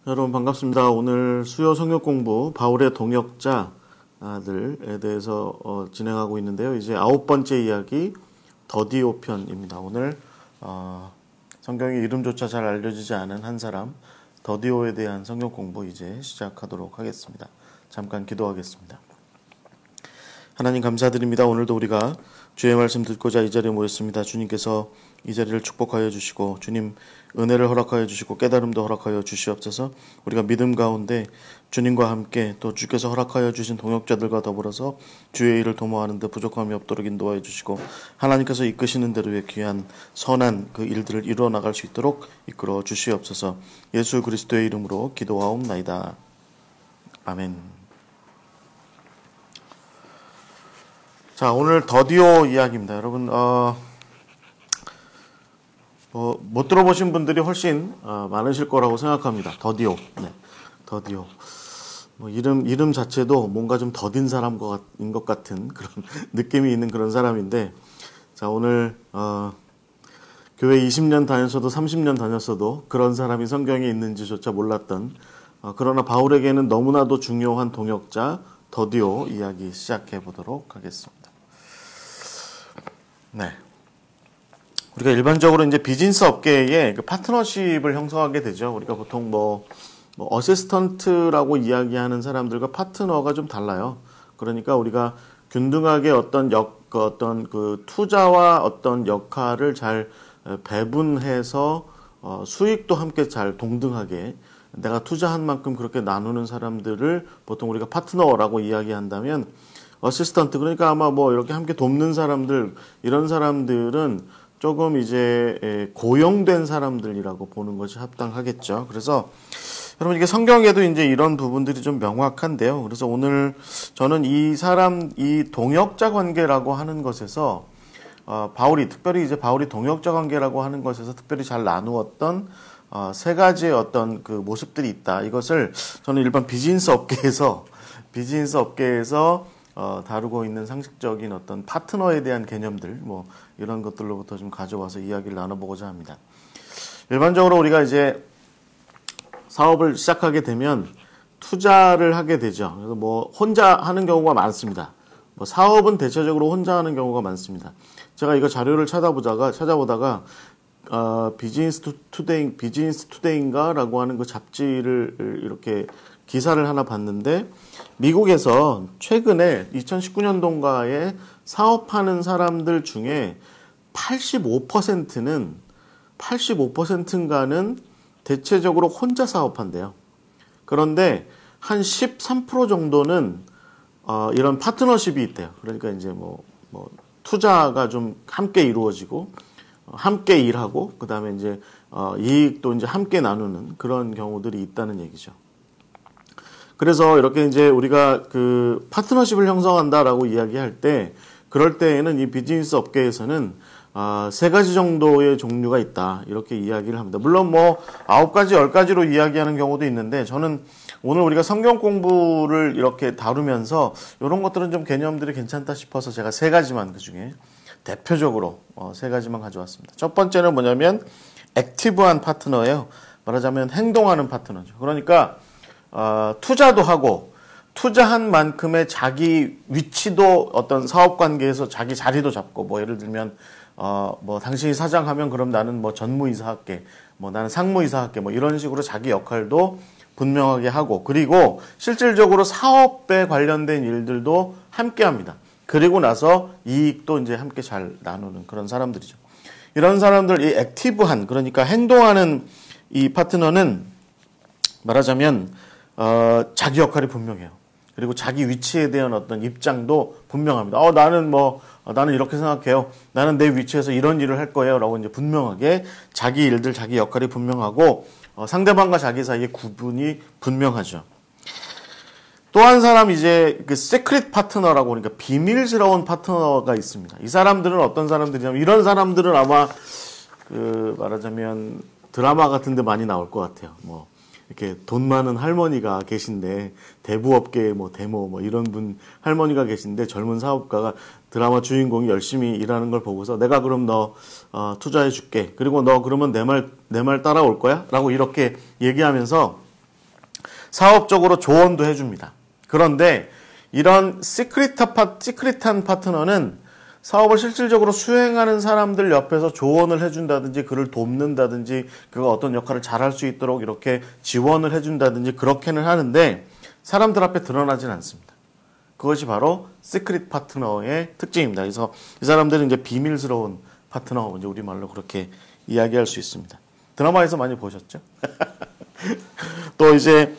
여러분 반갑습니다. 오늘 수요 성역 공부 바울의 동역자들에 대해서 진행하고 있는데요. 이제 9번째 이야기 더디오 편입니다. 오늘 성경의 이름조차 잘 알려지지 않은 한 사람 더디오에 대한 성경 공부 이제 시작하도록 하겠습니다. 잠깐 기도하겠습니다. 하나님 감사드립니다. 오늘도 우리가 주의 말씀 듣고자 이 자리에 모였습니다. 주님께서 이 자리를 축복하여 주시고 주님 은혜를 허락하여 주시고 깨달음도 허락하여 주시옵소서. 우리가 믿음 가운데 주님과 함께 또 주께서 허락하여 주신 동역자들과 더불어서 주의 일을 도모하는 데 부족함이 없도록 인도하여 주시고 하나님께서 이끄시는 대로의 귀한 선한 그 일들을 이루어 나갈 수 있도록 이끌어 주시옵소서. 예수 그리스도의 이름으로 기도하옵나이다. 아멘. 자, 오늘 더디오 이야기입니다. 여러분 못 들어보신 분들이 훨씬 많으실 거라고 생각합니다. 더디오. 네, 더디오. 이름 자체도 뭔가 좀 더딘 사람인 것 같은 그런 느낌이 있는 그런 사람인데, 자, 오늘 교회 20년 다녔어도 30년 다녔어도 그런 사람이 성경에 있는지조차 몰랐던 그러나 바울에게는 너무나도 중요한 동역자 더디오 이야기 시작해 보도록 하겠습니다. 네. 우리가 일반적으로 이제 비즈니스 업계에 그 파트너십을 형성하게 되죠. 우리가 보통 어시스턴트라고 이야기하는 사람들과 파트너가 좀 달라요. 그러니까 우리가 균등하게 어떤 그 투자와 어떤 역할을 잘 배분해서 수익도 함께 잘 동등하게 내가 투자한 만큼 그렇게 나누는 사람들을 보통 우리가 파트너라고 이야기한다면, 어시스턴트, 그러니까 아마 이렇게 함께 돕는 사람들, 이런 사람들은 조금 이제 고용된 사람들이라고 보는 것이 합당하겠죠. 그래서 여러분 이게 성경에도 이제 이런 부분들이 좀 명확한데요. 그래서 오늘 저는 이 동역자 관계라고 하는 것에서 특별히 이제 바울이 동역자 관계라고 하는 것에서 특별히 잘 나누었던 세 가지의 어떤 그 모습들이 있다. 이것을 저는 일반 비즈니스 업계에서 다루고 있는 상식적인 어떤 파트너에 대한 개념들, 이런 것들로부터 좀 가져와서 이야기를 나눠보고자 합니다. 일반적으로 우리가 이제 사업을 시작하게 되면 투자를 하게 되죠. 그래서 혼자 하는 경우가 많습니다. 사업은 대체적으로 혼자 하는 경우가 많습니다. 제가 이거 자료를 찾아보다가 비즈니스 투데이인가라고 하는 그 잡지를 이렇게 기사를 하나 봤는데, 미국에서 최근에 2019년도인가에 사업하는 사람들 중에 85%인가는 대체적으로 혼자 사업한대요. 그런데 한 13% 정도는 이런 파트너십이 있대요. 그러니까 이제 투자가 좀 함께 이루어지고 함께 일하고 그다음에 이제 이익도 이제 함께 나누는 그런 경우들이 있다는 얘기죠. 그래서 이렇게 이제 우리가 그 파트너십을 형성한다라고 이야기할 때, 그럴 때에는 이 비즈니스 업계에서는 세 가지 정도의 종류가 있다, 이렇게 이야기를 합니다. 물론 9가지, 10가지로 이야기하는 경우도 있는데, 저는 오늘 우리가 성경 공부를 이렇게 다루면서 이런 것들은 좀 개념들이 괜찮다 싶어서 제가 세 가지만, 그 중에 대표적으로 세 가지만 가져왔습니다. 첫 번째는 뭐냐면 액티브한 파트너예요. 말하자면 행동하는 파트너죠. 그러니까 투자도 하고 투자한 만큼의 자기 위치도 어떤 사업 관계에서 자기 자리도 잡고, 예를 들면 당신이 사장하면 그럼 나는 전무이사 할게, 나는 상무이사 할게, 이런 식으로 자기 역할도 분명하게 하고, 그리고 실질적으로 사업에 관련된 일들도 함께 합니다. 그리고 나서 이익도 이제 함께 잘 나누는 그런 사람들이죠. 이런 사람들, 이 액티브한, 그러니까 행동하는 이 파트너는 말하자면 자기 역할이 분명해요. 그리고 자기 위치에 대한 어떤 입장도 분명합니다. 나는 이렇게 생각해요. 나는 내 위치에서 이런 일을 할 거예요. 라고 이제 분명하게 자기 일들, 자기 역할이 분명하고, 상대방과 자기 사이의 구분이 분명하죠. 또 한 사람, 이제 그 시크릿 파트너라고, 그러니까 비밀스러운 파트너가 있습니다. 이 사람들은 어떤 사람들이냐면, 이런 사람들은 아마 말하자면 드라마 같은 데 많이 나올 것 같아요. 이렇게 돈 많은 할머니가 계신데, 대부업계의 대모 이런 분 할머니가 계신데, 젊은 사업가가 드라마 주인공이 열심히 일하는 걸 보고서 내가 그럼 너 투자해 줄게. 그리고 너 그러면 내 말 따라올 거야? 라고 이렇게 얘기하면서 사업적으로 조언도 해줍니다. 그런데 이런 시크릿한 파트너는 사업을 실질적으로 수행하는 사람들 옆에서 조언을 해준다든지 그를 돕는다든지 그가 어떤 역할을 잘할 수 있도록 이렇게 지원을 해준다든지 그렇게는 하는데 사람들 앞에 드러나진 않습니다. 그것이 바로 시크릿 파트너의 특징입니다. 그래서 이 사람들은 이제 비밀스러운 파트너, 이제 우리말로 그렇게 이야기할 수 있습니다. 드라마에서 많이 보셨죠? 또 이제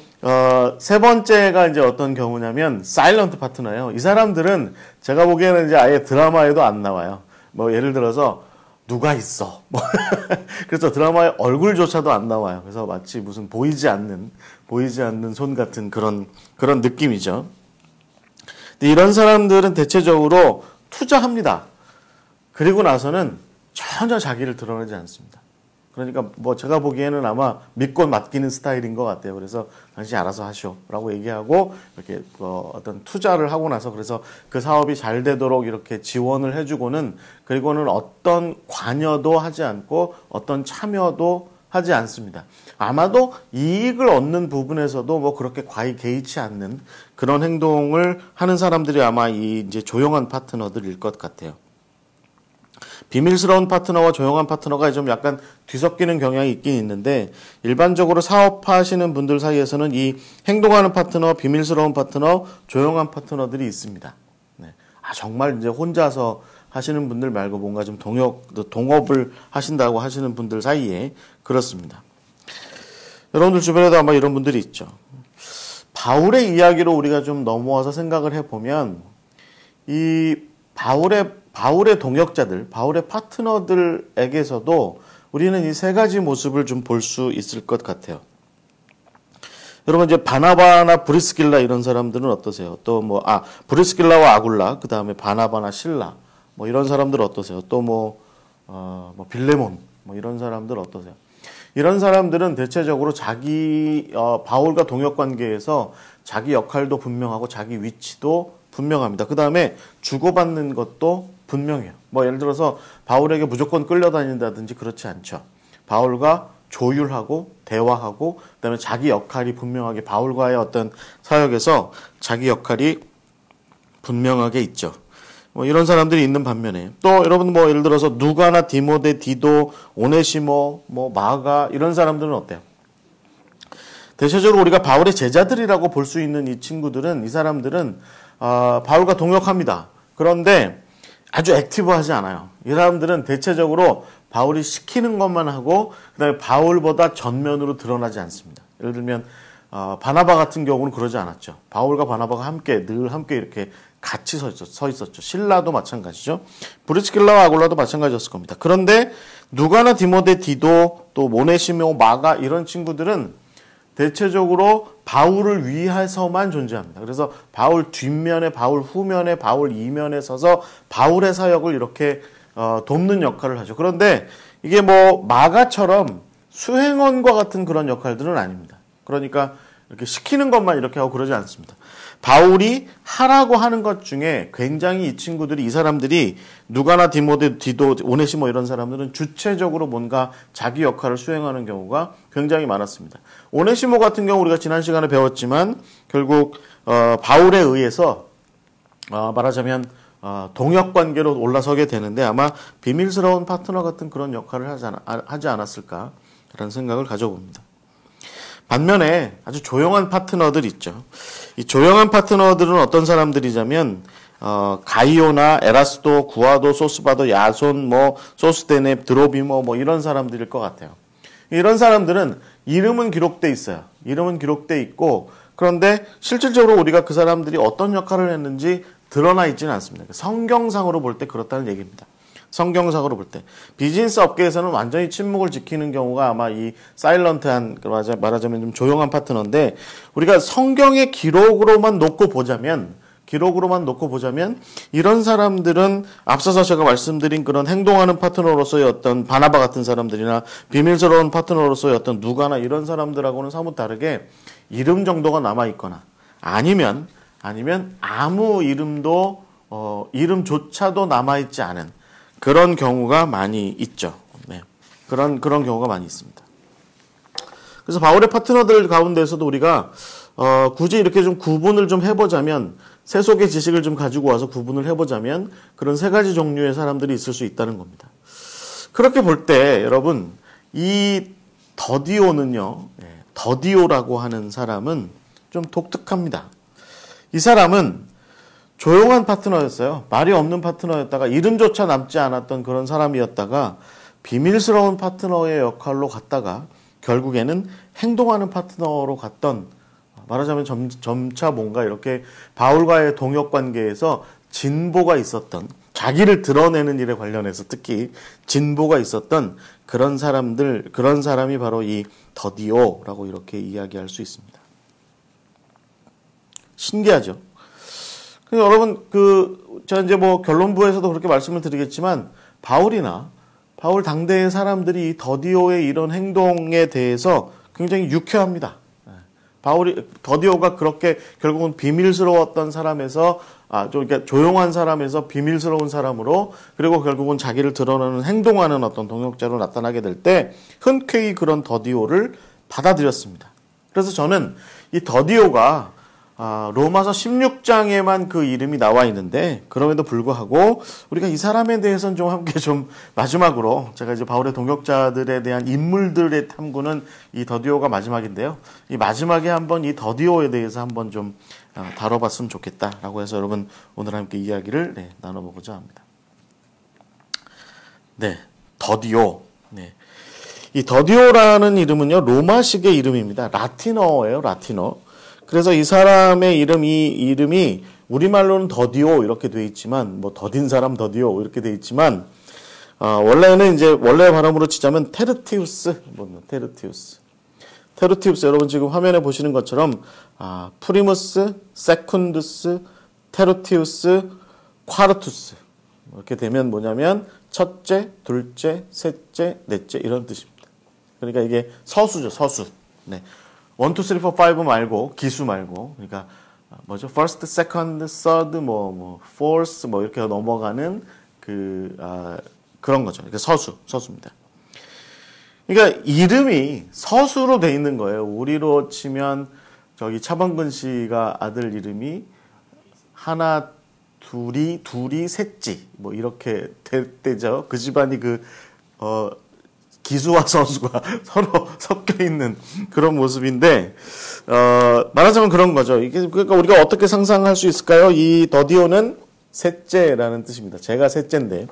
세 번째가 이제 어떤 경우냐면 사일런트 파트너예요. 이 사람들은 제가 보기에는 이제 아예 드라마에도 안 나와요. 뭐 예를 들어서 누가 있어. 뭐 그래서 드라마에 얼굴조차도 안 나와요. 그래서 마치 무슨 보이지 않는 손 같은 그런 느낌이죠. 근데 이런 사람들은 대체적으로 투자합니다. 그리고 나서는 전혀 자기를 드러내지 않습니다. 그러니까 뭐 제가 보기에는 아마 믿고 맡기는 스타일인 것 같아요. 그래서 당신이 알아서 하시오라고 얘기하고 이렇게 어떤 투자를 하고 나서 그래서 그 사업이 잘 되도록 이렇게 지원을 해주고는 그리고는 어떤 관여도 하지 않고 어떤 참여도 하지 않습니다. 아마도 이익을 얻는 부분에서도 뭐 그렇게 과히 개의치 않는 그런 행동을 하는 사람들이 아마 이 이제 조용한 파트너들일 것 같아요. 비밀스러운 파트너와 조용한 파트너가 좀 약간 뒤섞이는 경향이 있긴 있는데 일반적으로 사업하시는 분들 사이에서는 이 행동하는 파트너, 비밀스러운 파트너, 조용한 파트너들이 있습니다. 네. 정말 이제 혼자서 하시는 분들 말고 뭔가 좀 동업을 하신다고 하시는 분들 사이에 그렇습니다. 여러분들 주변에도 아마 이런 분들이 있죠. 바울의 이야기로 우리가 좀 넘어와서 생각을 해보면 이 바울의 동역자들, 바울의 파트너들에게서도 우리는 이 세 가지 모습을 좀 볼 수 있을 것 같아요. 여러분 이제 바나바나 브리스길라 이런 사람들은 어떠세요? 또 브리스길라와 아굴라, 그 다음에 바나바나 실라, 뭐 이런 사람들 어떠세요? 또 빌레몬, 뭐 이런 사람들 어떠세요? 이런 사람들은 대체적으로 바울과 동역 관계에서 자기 역할도 분명하고 자기 위치도 분명합니다. 그 다음에 주고받는 것도 분명해요. 뭐 예를 들어서 바울에게 무조건 끌려다닌다든지 그렇지 않죠. 바울과 조율하고 대화하고 그다음에 자기 역할이 분명하게 바울과의 어떤 사역에서 자기 역할이 분명하게 있죠. 뭐 이런 사람들이 있는 반면에 또 여러분 뭐 예를 들어서 누가나 디모데, 디도, 오네시모, 뭐 마가 이런 사람들은 어때요? 대체적으로 우리가 바울의 제자들이라고 볼 수 있는 이 친구들은 이 사람들은 바울과 동역합니다. 그런데 아주 액티브하지 않아요. 이 사람들은 대체적으로 바울이 시키는 것만 하고 그다음에 바울보다 전면으로 드러나지 않습니다. 예를 들면 바나바 같은 경우는 그러지 않았죠. 바울과 바나바가 늘 함께 이렇게 같이 서 있었죠. 실라도 마찬가지죠. 브리스길라와 아굴라도 마찬가지였을 겁니다. 그런데 누가나 디모데, 디도, 또 모네시모, 마가 이런 친구들은 대체적으로 바울을 위해서만 존재합니다. 그래서 바울 뒷면에, 바울 후면에, 바울 이면에 서서 바울의 사역을 이렇게 돕는 역할을 하죠. 그런데 이게 뭐 마가처럼 수행원과 같은 그런 역할들은 아닙니다. 그러니까 이렇게 시키는 것만 이렇게 하고 그러지 않습니다. 바울이 하라고 하는 것 중에 굉장히 이 사람들이 누가나 디모데, 디도, 오네시모 이런 사람들은 주체적으로 뭔가 자기 역할을 수행하는 경우가 굉장히 많았습니다. 오네시모 같은 경우 우리가 지난 시간에 배웠지만 결국 바울에 의해서 말하자면 동역 관계로 올라서게 되는데 아마 비밀스러운 파트너 같은 그런 역할을 하지 않았을까라는 생각을 가져봅니다. 반면에 아주 조용한 파트너들 있죠. 이 조용한 파트너들은 어떤 사람들이냐면 가이오나 에라스도, 구아도, 소스바도, 야손, 소스데네, 드로비모 이런 사람들일 것 같아요. 이런 사람들은 이름은 기록돼 있어요. 이름은 기록돼 있고 그런데 실질적으로 우리가 그 사람들이 어떤 역할을 했는지 드러나 있지는 않습니다. 성경상으로 볼 때 그렇다는 얘기입니다. 성경상으로 볼 때 비즈니스 업계에서는 완전히 침묵을 지키는 경우가 아마 이 사일런트한 말하자면 좀 조용한 파트너인데 우리가 성경의 기록으로만 놓고 보자면 이런 사람들은 앞서서 제가 말씀드린 그런 행동하는 파트너로서의 어떤 바나바 같은 사람들이나 비밀스러운 파트너로서의 어떤 누가나 이런 사람들하고는 사뭇 다르게 이름 정도가 남아 있거나 아니면 아무 이름조차도 남아 있지 않은 그런 경우가 많이 있죠. 네. 그런 경우가 많이 있습니다. 그래서 바울의 파트너들 가운데서도 우리가 굳이 이렇게 좀 구분을 좀 해보자면, 세속의 지식을 좀 가지고 와서 구분을 해보자면, 그런 세 가지 종류의 사람들이 있을 수 있다는 겁니다. 그렇게 볼 때, 여러분, 이 더디오는요, 더디오라고 하는 사람은 좀 독특합니다. 이 사람은 조용한 파트너였어요. 말이 없는 파트너였다가 이름조차 남지 않았던 그런 사람이었다가 비밀스러운 파트너의 역할로 갔다가 결국에는 행동하는 파트너로 갔던, 말하자면 점차 뭔가 이렇게 바울과의 동역 관계에서 진보가 있었던, 자기를 드러내는 일에 관련해서 특히 진보가 있었던 그런 사람이 바로 이 더디오라고 이렇게 이야기할 수 있습니다. 신기하죠? 여러분, 제가 이제 뭐 결론부에서도 그렇게 말씀을 드리겠지만, 바울 당대의 사람들이 이 더디오의 이런 행동에 대해서 굉장히 유쾌합니다. 더디오가 그렇게 결국은 비밀스러웠던 사람에서, 그러니까 조용한 사람에서 비밀스러운 사람으로, 그리고 결국은 자기를 드러내는 행동하는 어떤 동역자로 나타나게 될 때, 흔쾌히 그런 더디오를 받아들였습니다. 그래서 저는 이 더디오가 로마서 16장에만 그 이름이 나와 있는데, 그럼에도 불구하고 우리가 이 사람에 대해서는 좀 함께 좀 마지막으로, 제가 이제 바울의 동역자들에 대한 인물들의 탐구는 이 더디오가 마지막인데요. 이 마지막에 한번 이 더디오에 대해서 한번 좀 다뤄봤으면 좋겠다라고 해서 여러분 오늘 함께 이야기를 나눠보고자 합니다. 네, 더디오. 네. 이 더디오라는 이름은요, 로마식의 이름입니다. 라틴어예요, 라틴어. 그래서 이 사람의 이름이 우리말로는 더디오 이렇게 돼 있지만, 뭐 더딘 사람 더디오 이렇게 돼 있지만, 원래는 이제 원래 발음으로 치자면 테르티우스, 테르티우스 여러분 지금 화면에 보시는 것처럼 프리무스, 세쿤두스, 테르티우스, 콰르투스 이렇게 되면 뭐냐면 첫째, 둘째, 셋째, 넷째 이런 뜻입니다. 그러니까 이게 서수죠, 서수. 네. 1, 2, 3, 4, 5 말고, 기수 말고, 그러니까, 뭐죠? first, second, third, fourth, 이렇게 넘어가는 그런 거죠. 그러니까 서수입니다. 그러니까 이름이 서수로 돼 있는 거예요. 우리로 치면, 저기 차범근 씨가 아들 이름이 하나, 둘이, 셋지, 이렇게 될 때죠. 그 집안이 기수와 서수가 서로 섞여 있는 그런 모습인데, 말하자면 그런 거죠. 그러니까 우리가 어떻게 상상할 수 있을까요? 이 더디오는 셋째라는 뜻입니다. 제가 셋째인데,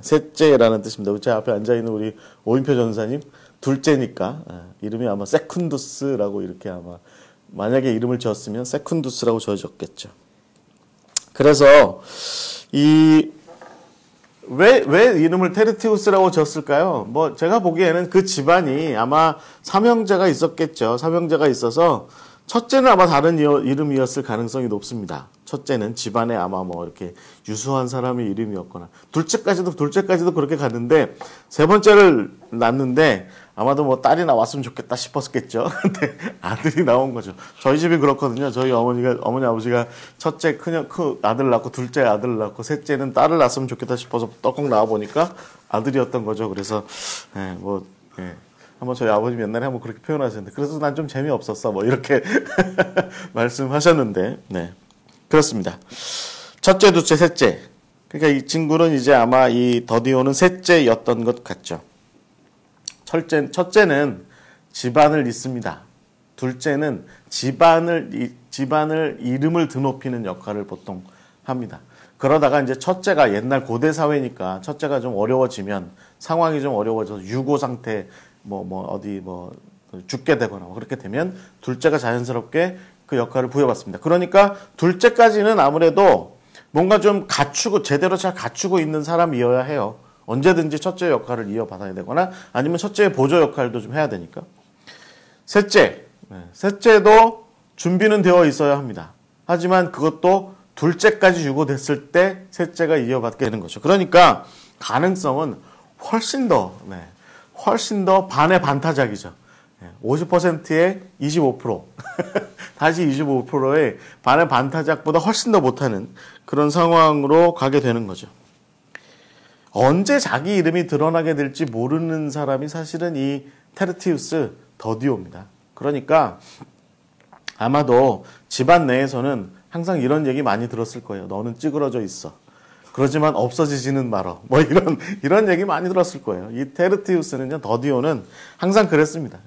셋째라는 뜻입니다. 제 앞에 앉아있는 우리 오인표 전사님, 둘째니까, 이름이 아마 세쿤두스라고 이렇게 아마, 만약에 이름을 지었으면 세쿤두스라고 지어졌겠죠. 그래서, 왜 이름을 테르티우스라고 지었을까요? 제가 보기에는 그 집안이 아마 삼형제가 있었겠죠. 삼형제가 있어서, 첫째는 아마 다른 이름이었을 가능성이 높습니다. 첫째는 집안에 아마 이렇게 유수한 사람의 이름이었거나, 둘째까지도 그렇게 갔는데, 세 번째를 낳는데, 아마도 딸이 나왔으면 좋겠다 싶었겠죠. 근데 아들이 나온 거죠. 저희 집이 그렇거든요. 저희 어머니, 아버지가 첫째 아들 낳고, 둘째 아들 낳고, 셋째는 딸을 낳았으면 좋겠다 싶어서 떡국 나와보니까 아들이었던 거죠. 그래서, 한번 저희 아버님 옛날에 한번 그렇게 표현하셨는데, 그래서 난 좀 재미없었어. 이렇게 말씀하셨는데, 네. 그렇습니다. 첫째, 둘째, 셋째. 그러니까 이 친구는 이제 아마 이 더디오는 셋째였던 것 같죠. 첫째는 집안을 잇습니다. 둘째는 집안을 이름을 드높이는 역할을 보통 합니다. 그러다가 이제 첫째가 옛날 고대 사회니까 첫째가 좀 어려워지면, 상황이 좀 어려워져서 유고 상태, 죽게 되거나 그렇게 되면 둘째가 자연스럽게 그 역할을 부여받습니다. 그러니까 둘째까지는 아무래도 뭔가 좀 제대로 잘 갖추고 있는 사람이어야 해요. 언제든지 첫째 역할을 이어받아야 되거나 아니면 첫째의 보조 역할도 좀 해야 되니까. 셋째도 준비는 되어 있어야 합니다. 하지만 그것도 둘째까지 유고됐을 때 셋째가 이어받게 되는 거죠. 그러니까 가능성은 훨씬 더 반의 반타작이죠. 50%에 25%. 다시 25%의 반의 반타작보다 훨씬 더 못하는 그런 상황으로 가게 되는 거죠. 언제 자기 이름이 드러나게 될지 모르는 사람이 사실은 이 테르티우스 더디오입니다. 그러니까 아마도 집안 내에서는 항상 이런 얘기 많이 들었을 거예요. 너는 찌그러져 있어. 그러지만 없어지지는 말어. 뭐 이런 얘기 많이 들었을 거예요. 이 테르티우스는요, 더디오는 항상 그랬습니다.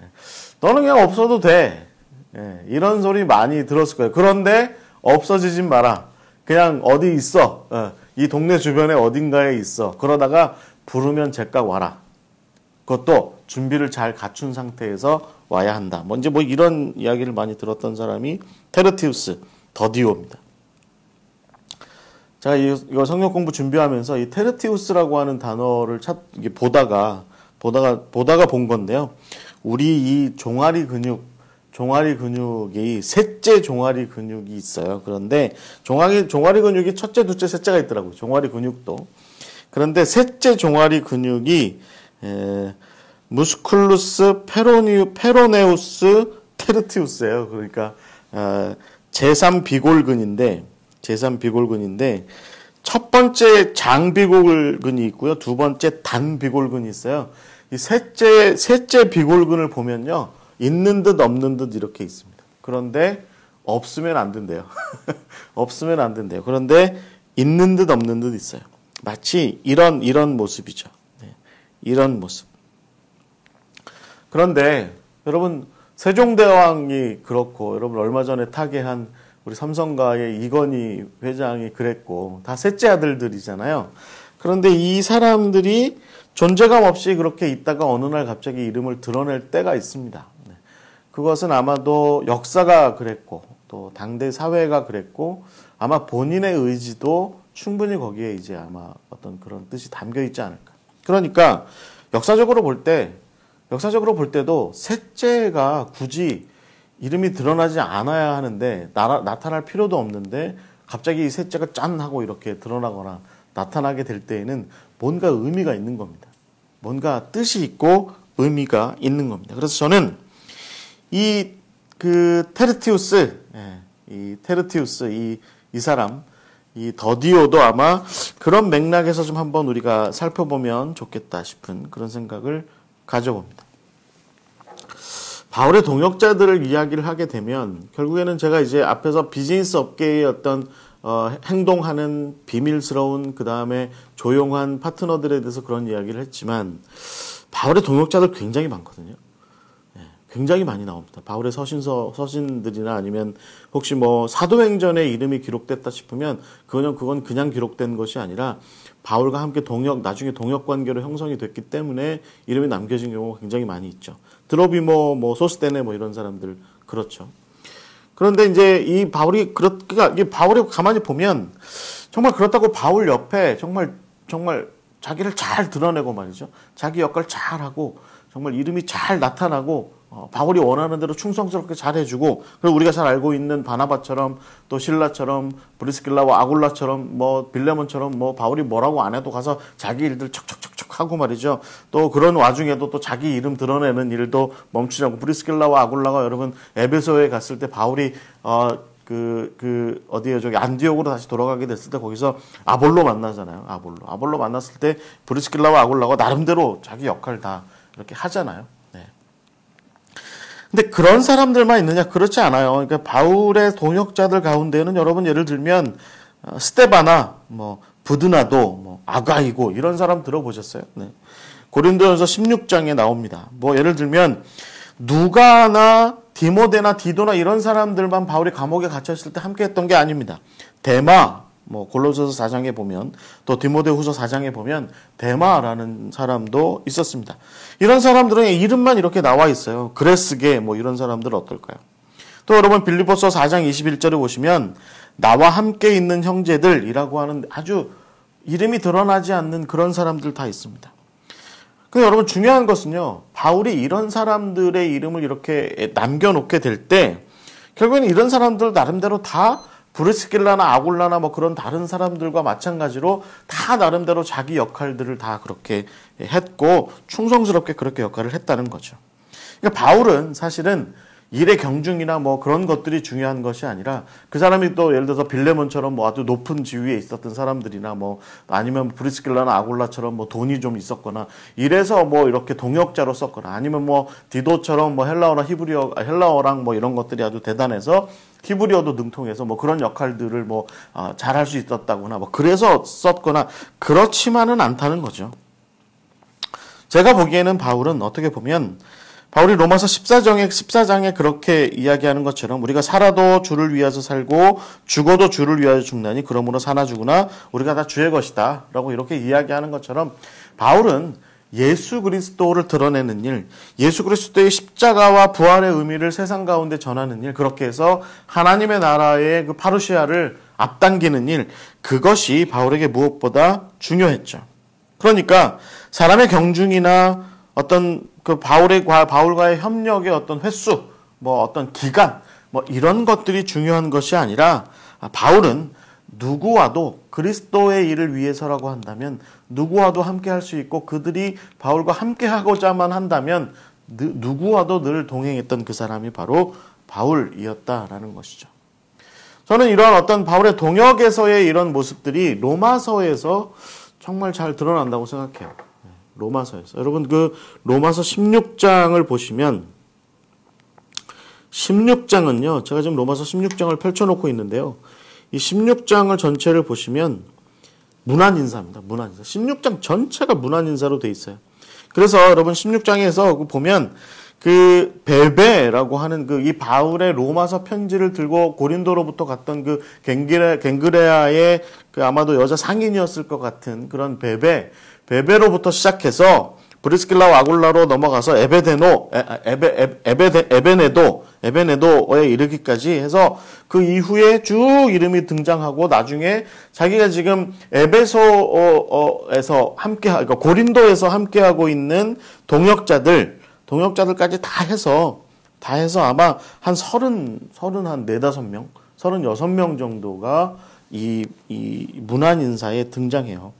너는 그냥 없어도 돼. 이런 소리 많이 들었을 거예요. 그런데 없어지진 마라. 그냥 어디 있어. 이 동네 주변에 어딘가에 있어. 그러다가 부르면 제깍 와라. 그것도 준비를 잘 갖춘 상태에서 와야 한다. 먼저 뭐 이런 이야기를 많이 들었던 사람이 테르티우스 더디오입니다. 제가 이거 성경 공부 준비하면서 이 테르티우스라고 하는 단어를 보다가 본 건데요. 우리 이 종아리 근육이 셋째 종아리 근육이 있어요. 그런데 종아리 근육이 첫째, 둘째, 셋째가 있더라고요. 종아리 근육도. 그런데 셋째 종아리 근육이 무스쿨루스 페로네우스 테르티우스예요. 그러니까 제3비골근인데 첫 번째 장비골근이 있고요. 두 번째 단비골근이 있어요. 이 셋째 비골근을 보면요. 있는 듯 없는 듯 이렇게 있습니다. 그런데 없으면 안 된대요. 없으면 안 된대요. 그런데 있는 듯 없는 듯 있어요. 마치 이런 모습이죠. 이런 모습. 그런데 여러분 세종대왕이 그렇고 여러분 얼마 전에 타계한 우리 삼성가의 이건희 회장이 그랬고 다 셋째 아들들이잖아요. 그런데 이 사람들이 존재감 없이 그렇게 있다가 어느 날 갑자기 이름을 드러낼 때가 있습니다. 그것은 아마도 역사가 그랬고 또 당대 사회가 그랬고 아마 본인의 의지도 충분히 거기에 이제 아마 어떤 그런 뜻이 담겨 있지 않을까. 그러니까 역사적으로 볼 때도 셋째가 굳이 이름이 드러나지 않아야 하는데 나타날 필요도 없는데 갑자기 이 셋째가 짠 하고 이렇게 드러나거나 나타나게 될 때에는 뭔가 의미가 있는 겁니다. 뭔가 뜻이 있고 의미가 있는 겁니다. 그래서 저는 이 테르티우스 이 사람 이 더디오도 아마 그런 맥락에서 좀 한번 우리가 살펴보면 좋겠다 싶은 그런 생각을 가져봅니다. 바울의 동역자들을 이야기를 하게 되면 결국에는 제가 이제 앞에서 비즈니스 업계의 어떤 행동하는 비밀스러운 그 다음에 조용한 파트너들에 대해서 그런 이야기를 했지만 바울의 동역자들 굉장히 많거든요. 굉장히 많이 나옵니다. 바울의 서신들이나 아니면 혹시 뭐 사도행전에 이름이 기록됐다 싶으면 그건 그냥 기록된 것이 아니라 바울과 함께 나중에 동역 관계로 형성이 됐기 때문에 이름이 남겨진 경우가 굉장히 많이 있죠. 드로비모, 소스테네 이런 사람들 그렇죠. 그런데 이제 이 바울이 바울이 가만히 보면 정말 그렇다고 바울 옆에 정말 자기를 잘 드러내고 말이죠. 자기 역할 잘 하고 정말 이름이 잘 나타나고 바울이 원하는 대로 충성스럽게 잘 해주고 그리고 우리가 잘 알고 있는 바나바처럼 또 실라처럼 브리스길라와 아굴라처럼 빌레몬처럼 바울이 뭐라고 안 해도 가서 자기 일들 척척척척 하고 말이죠. 또 그런 와중에도 또 자기 이름 드러내는 일도 멈추지 않고 브리스길라와 아굴라가 여러분 에베소에 갔을 때 바울이 어디에 저기 안디옥으로 다시 돌아가게 됐을 때 거기서 아볼로 만나잖아요. 아볼로 만났을 때 브리스길라와 아굴라가 나름대로 자기 역할 다 이렇게 하잖아요. 근데 그런 사람들만 있느냐? 그렇지 않아요. 그러니까 바울의 동역자들 가운데는 여러분 예를 들면 스테바나, 부드나도, 아가이고 이런 사람 들어보셨어요? 네. 고린도전서 16장에 나옵니다. 예를 들면 누가나 디모데나 디도나 이런 사람들만 바울이 감옥에 갇혔을 때 함께했던 게 아닙니다. 데마, 골로새서 4장에 보면 또 디모데후서 4장에 보면 데마라는 사람도 있었습니다. 이런 사람들은 이름만 이렇게 나와 있어요. 그레스게 이런 사람들은 어떨까요? 또 여러분 빌립보서 4장 21절에 보시면 나와 함께 있는 형제들이라고 하는 아주 이름이 드러나지 않는 그런 사람들 다 있습니다. 근데 여러분 중요한 것은요. 바울이 이런 사람들의 이름을 이렇게 남겨놓게 될 때 결국에는 이런 사람들 나름대로 다 브리스길라나 아굴라나 그런 다른 사람들과 마찬가지로 다 나름대로 자기 역할들을 다 그렇게 했고 충성스럽게 그렇게 역할을 했다는 거죠. 그러니까 바울은 사실은 일의 경중이나 뭐 그런 것들이 중요한 것이 아니라 그 사람이 또 예를 들어서 빌레몬처럼 뭐 아주 높은 지위에 있었던 사람들이나 뭐 아니면 브리스길라나 아굴라처럼 뭐 돈이 좀 있었거나 이래서 뭐 이렇게 동역자로 썼거나 아니면 뭐 디도처럼 뭐 헬라어랑 뭐 이런 것들이 아주 대단해서 히브리어도 능통해서 뭐 그런 역할들을 뭐 잘할 수 있었다거나 뭐 그래서 썼거나 그렇지만은 않다는 거죠. 제가 보기에는 바울은 어떻게 보면 바울이 로마서 14장에 그렇게 이야기하는 것처럼 우리가 살아도 주를 위하여 살고 죽어도 주를 위하여 죽나니 그러므로 사나 죽으나 우리가 다 주의 것이다 라고 이렇게 이야기하는 것처럼 바울은 예수 그리스도를 드러내는 일, 예수 그리스도의 십자가와 부활의 의미를 세상 가운데 전하는 일, 그렇게 해서 하나님의 나라의 그 파루시아를 앞당기는 일, 그것이 바울에게 무엇보다 중요했죠. 그러니까 사람의 경중이나 어떤 그 바울과의 협력의 어떤 횟수, 뭐 어떤 기간, 뭐 이런 것들이 중요한 것이 아니라 바울은 누구와도 그리스도의 일을 위해서라고 한다면 누구와도 함께 할 수 있고 그들이 바울과 함께 하고자만 한다면 누구와도 늘 동행했던 그 사람이 바로 바울이었다라는 것이죠. 저는 이러한 어떤 바울의 동역에서의 이런 모습들이 로마서에서 정말 잘 드러난다고 생각해요. 로마서에서. 여러분 그 로마서 16장을 보시면 16장은요. 제가 지금 로마서 16장을 펼쳐놓고 있는데요. 이 16장을 전체를 보시면 문안인사입니다. 문안인사. 16장 전체가 문안인사로 돼 있어요. 그래서 여러분 16장에서 보면 그 베베라고 하는 그 이 바울의 로마서 편지를 들고 고린도로부터 갔던 그 갱그레아의 그 아마도 여자 상인이었을 것 같은 그런 베베로부터 시작해서 브리스길라와 아굴라로 넘어가서 에베네도에 이르기까지 해서 그 이후에 쭉 이름이 등장하고 나중에 자기가 지금 에베소에서 그러니까 고린도에서 함께하고 있는 동역자들까지 다 해서 아마 한 36명 정도가 이 문안인사에 등장해요.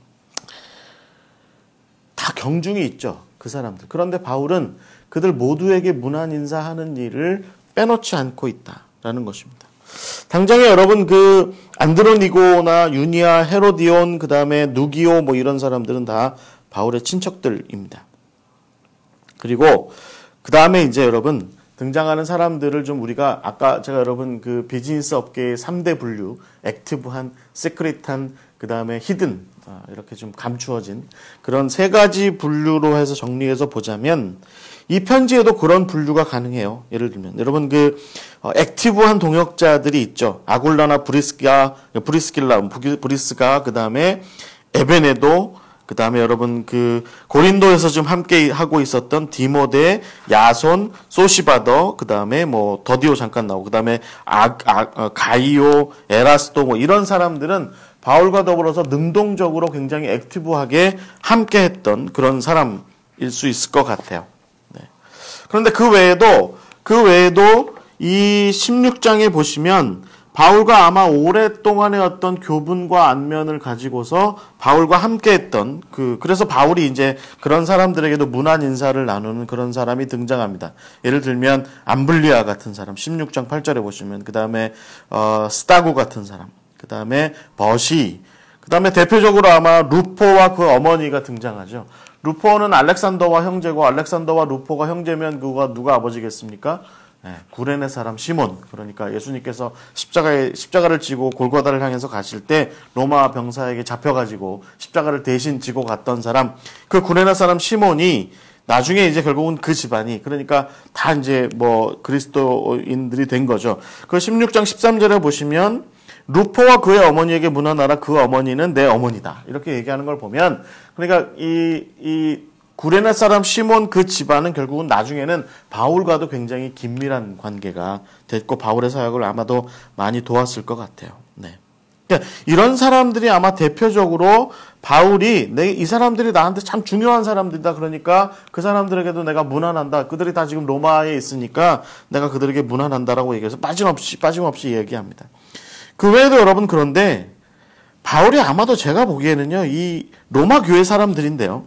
다 경중이 있죠. 그 사람들. 그런데 바울은 그들 모두에게 문안인사하는 일을 빼놓지 않고 있다라는 것입니다. 당장에 여러분 그 안드로니고나 유니아, 헤로디온, 그 다음에 누기오 뭐 이런 사람들은 다 바울의 친척들입니다. 그리고 그 다음에 이제 여러분 등장하는 사람들을 좀 우리가 아까 제가 여러분 그 비즈니스 업계의 3대 분류, 액티브한, 시크릿한, 그 다음에 히든 이렇게 좀 감추어진 그런 세 가지 분류로 해서 정리해서 보자면 이 편지에도 그런 분류가 가능해요. 예를 들면 여러분 그 액티브한 동역자들이 있죠. 아굴라나 브리스가, 그 다음에 에베네도, 그 다음에 여러분 그 고린도에서 좀 함께 하고 있었던 디모데, 야손, 소시바더, 그 다음에 뭐 더디오 잠깐 나오고, 그 다음에 가이오, 에라스도 뭐 이런 사람들은 바울과 더불어서 능동적으로 굉장히 액티브하게 함께 했던 그런 사람일 수 있을 것 같아요. 네. 그런데 그 외에도 이 16장에 보시면 바울과 아마 오랫동안의 어떤 교분과 안면을 가지고서 바울과 함께 했던 그래서 바울이 이제 그런 사람들에게도 문안 인사를 나누는 그런 사람이 등장합니다. 예를 들면 암블리아 같은 사람 16장 8절에 보시면 그 다음에 스타구 같은 사람, 그 다음에 버시, 그 다음에 대표적으로 아마 루포와 그 어머니가 등장하죠. 루포는 알렉산더와 형제고 알렉산더와 루포가 형제면 누가 아버지겠습니까? 네, 구레네 사람 시몬. 그러니까 예수님께서 십자가를 지고 골고다를 향해서 가실 때 로마 병사에게 잡혀가지고 십자가를 대신 지고 갔던 사람, 그 구레네 사람 시몬이 나중에 이제 결국은 그 집안이 그러니까 다 이제 뭐 그리스도인들이 된 거죠. 그 16장 13절에 보시면 루포와 그의 어머니에게 문안하라. 그 어머니는 내 어머니다. 이렇게 얘기하는 걸 보면 그러니까 이 구레네 사람 시몬 그 집안은 결국은 나중에는 바울과도 굉장히 긴밀한 관계가 됐고 바울의 사역을 아마도 많이 도왔을 것 같아요. 네. 그러니까 이런 사람들이 아마 대표적으로 바울이 이 사람들이 나한테 참 중요한 사람들이다. 그러니까 그 사람들에게도 내가 문안한다. 그들이 다 지금 로마에 있으니까 내가 그들에게 문안한다라고 얘기해서 빠짐없이 얘기합니다. 그 외에도 여러분 그런데 바울이 아마도 제가 보기에는요 이 로마 교회 사람들인데요.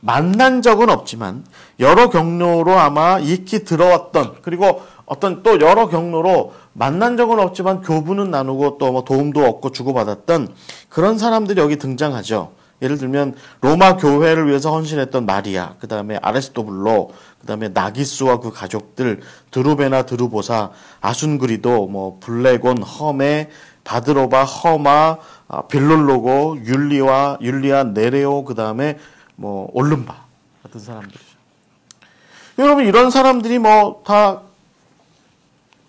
만난 적은 없지만 여러 경로로 아마 익히 들어왔던, 그리고 어떤 또 여러 경로로 만난 적은 없지만 교훈은 나누고 또 뭐 도움도 얻고 주고받았던 그런 사람들이 여기 등장하죠. 예를 들면 로마 교회를 위해서 헌신했던 마리아, 그 다음에 아레스토블로, 그 다음에 나기스와 그 가족들, 드루베나 드루보사, 아순그리도, 뭐 블레곤, 허메, 바드로바, 허마, 빌롤로고, 율리아, 네레오, 그 다음에 뭐 올름바 같은 사람들이죠. 여러분, 이런 사람들이 뭐 다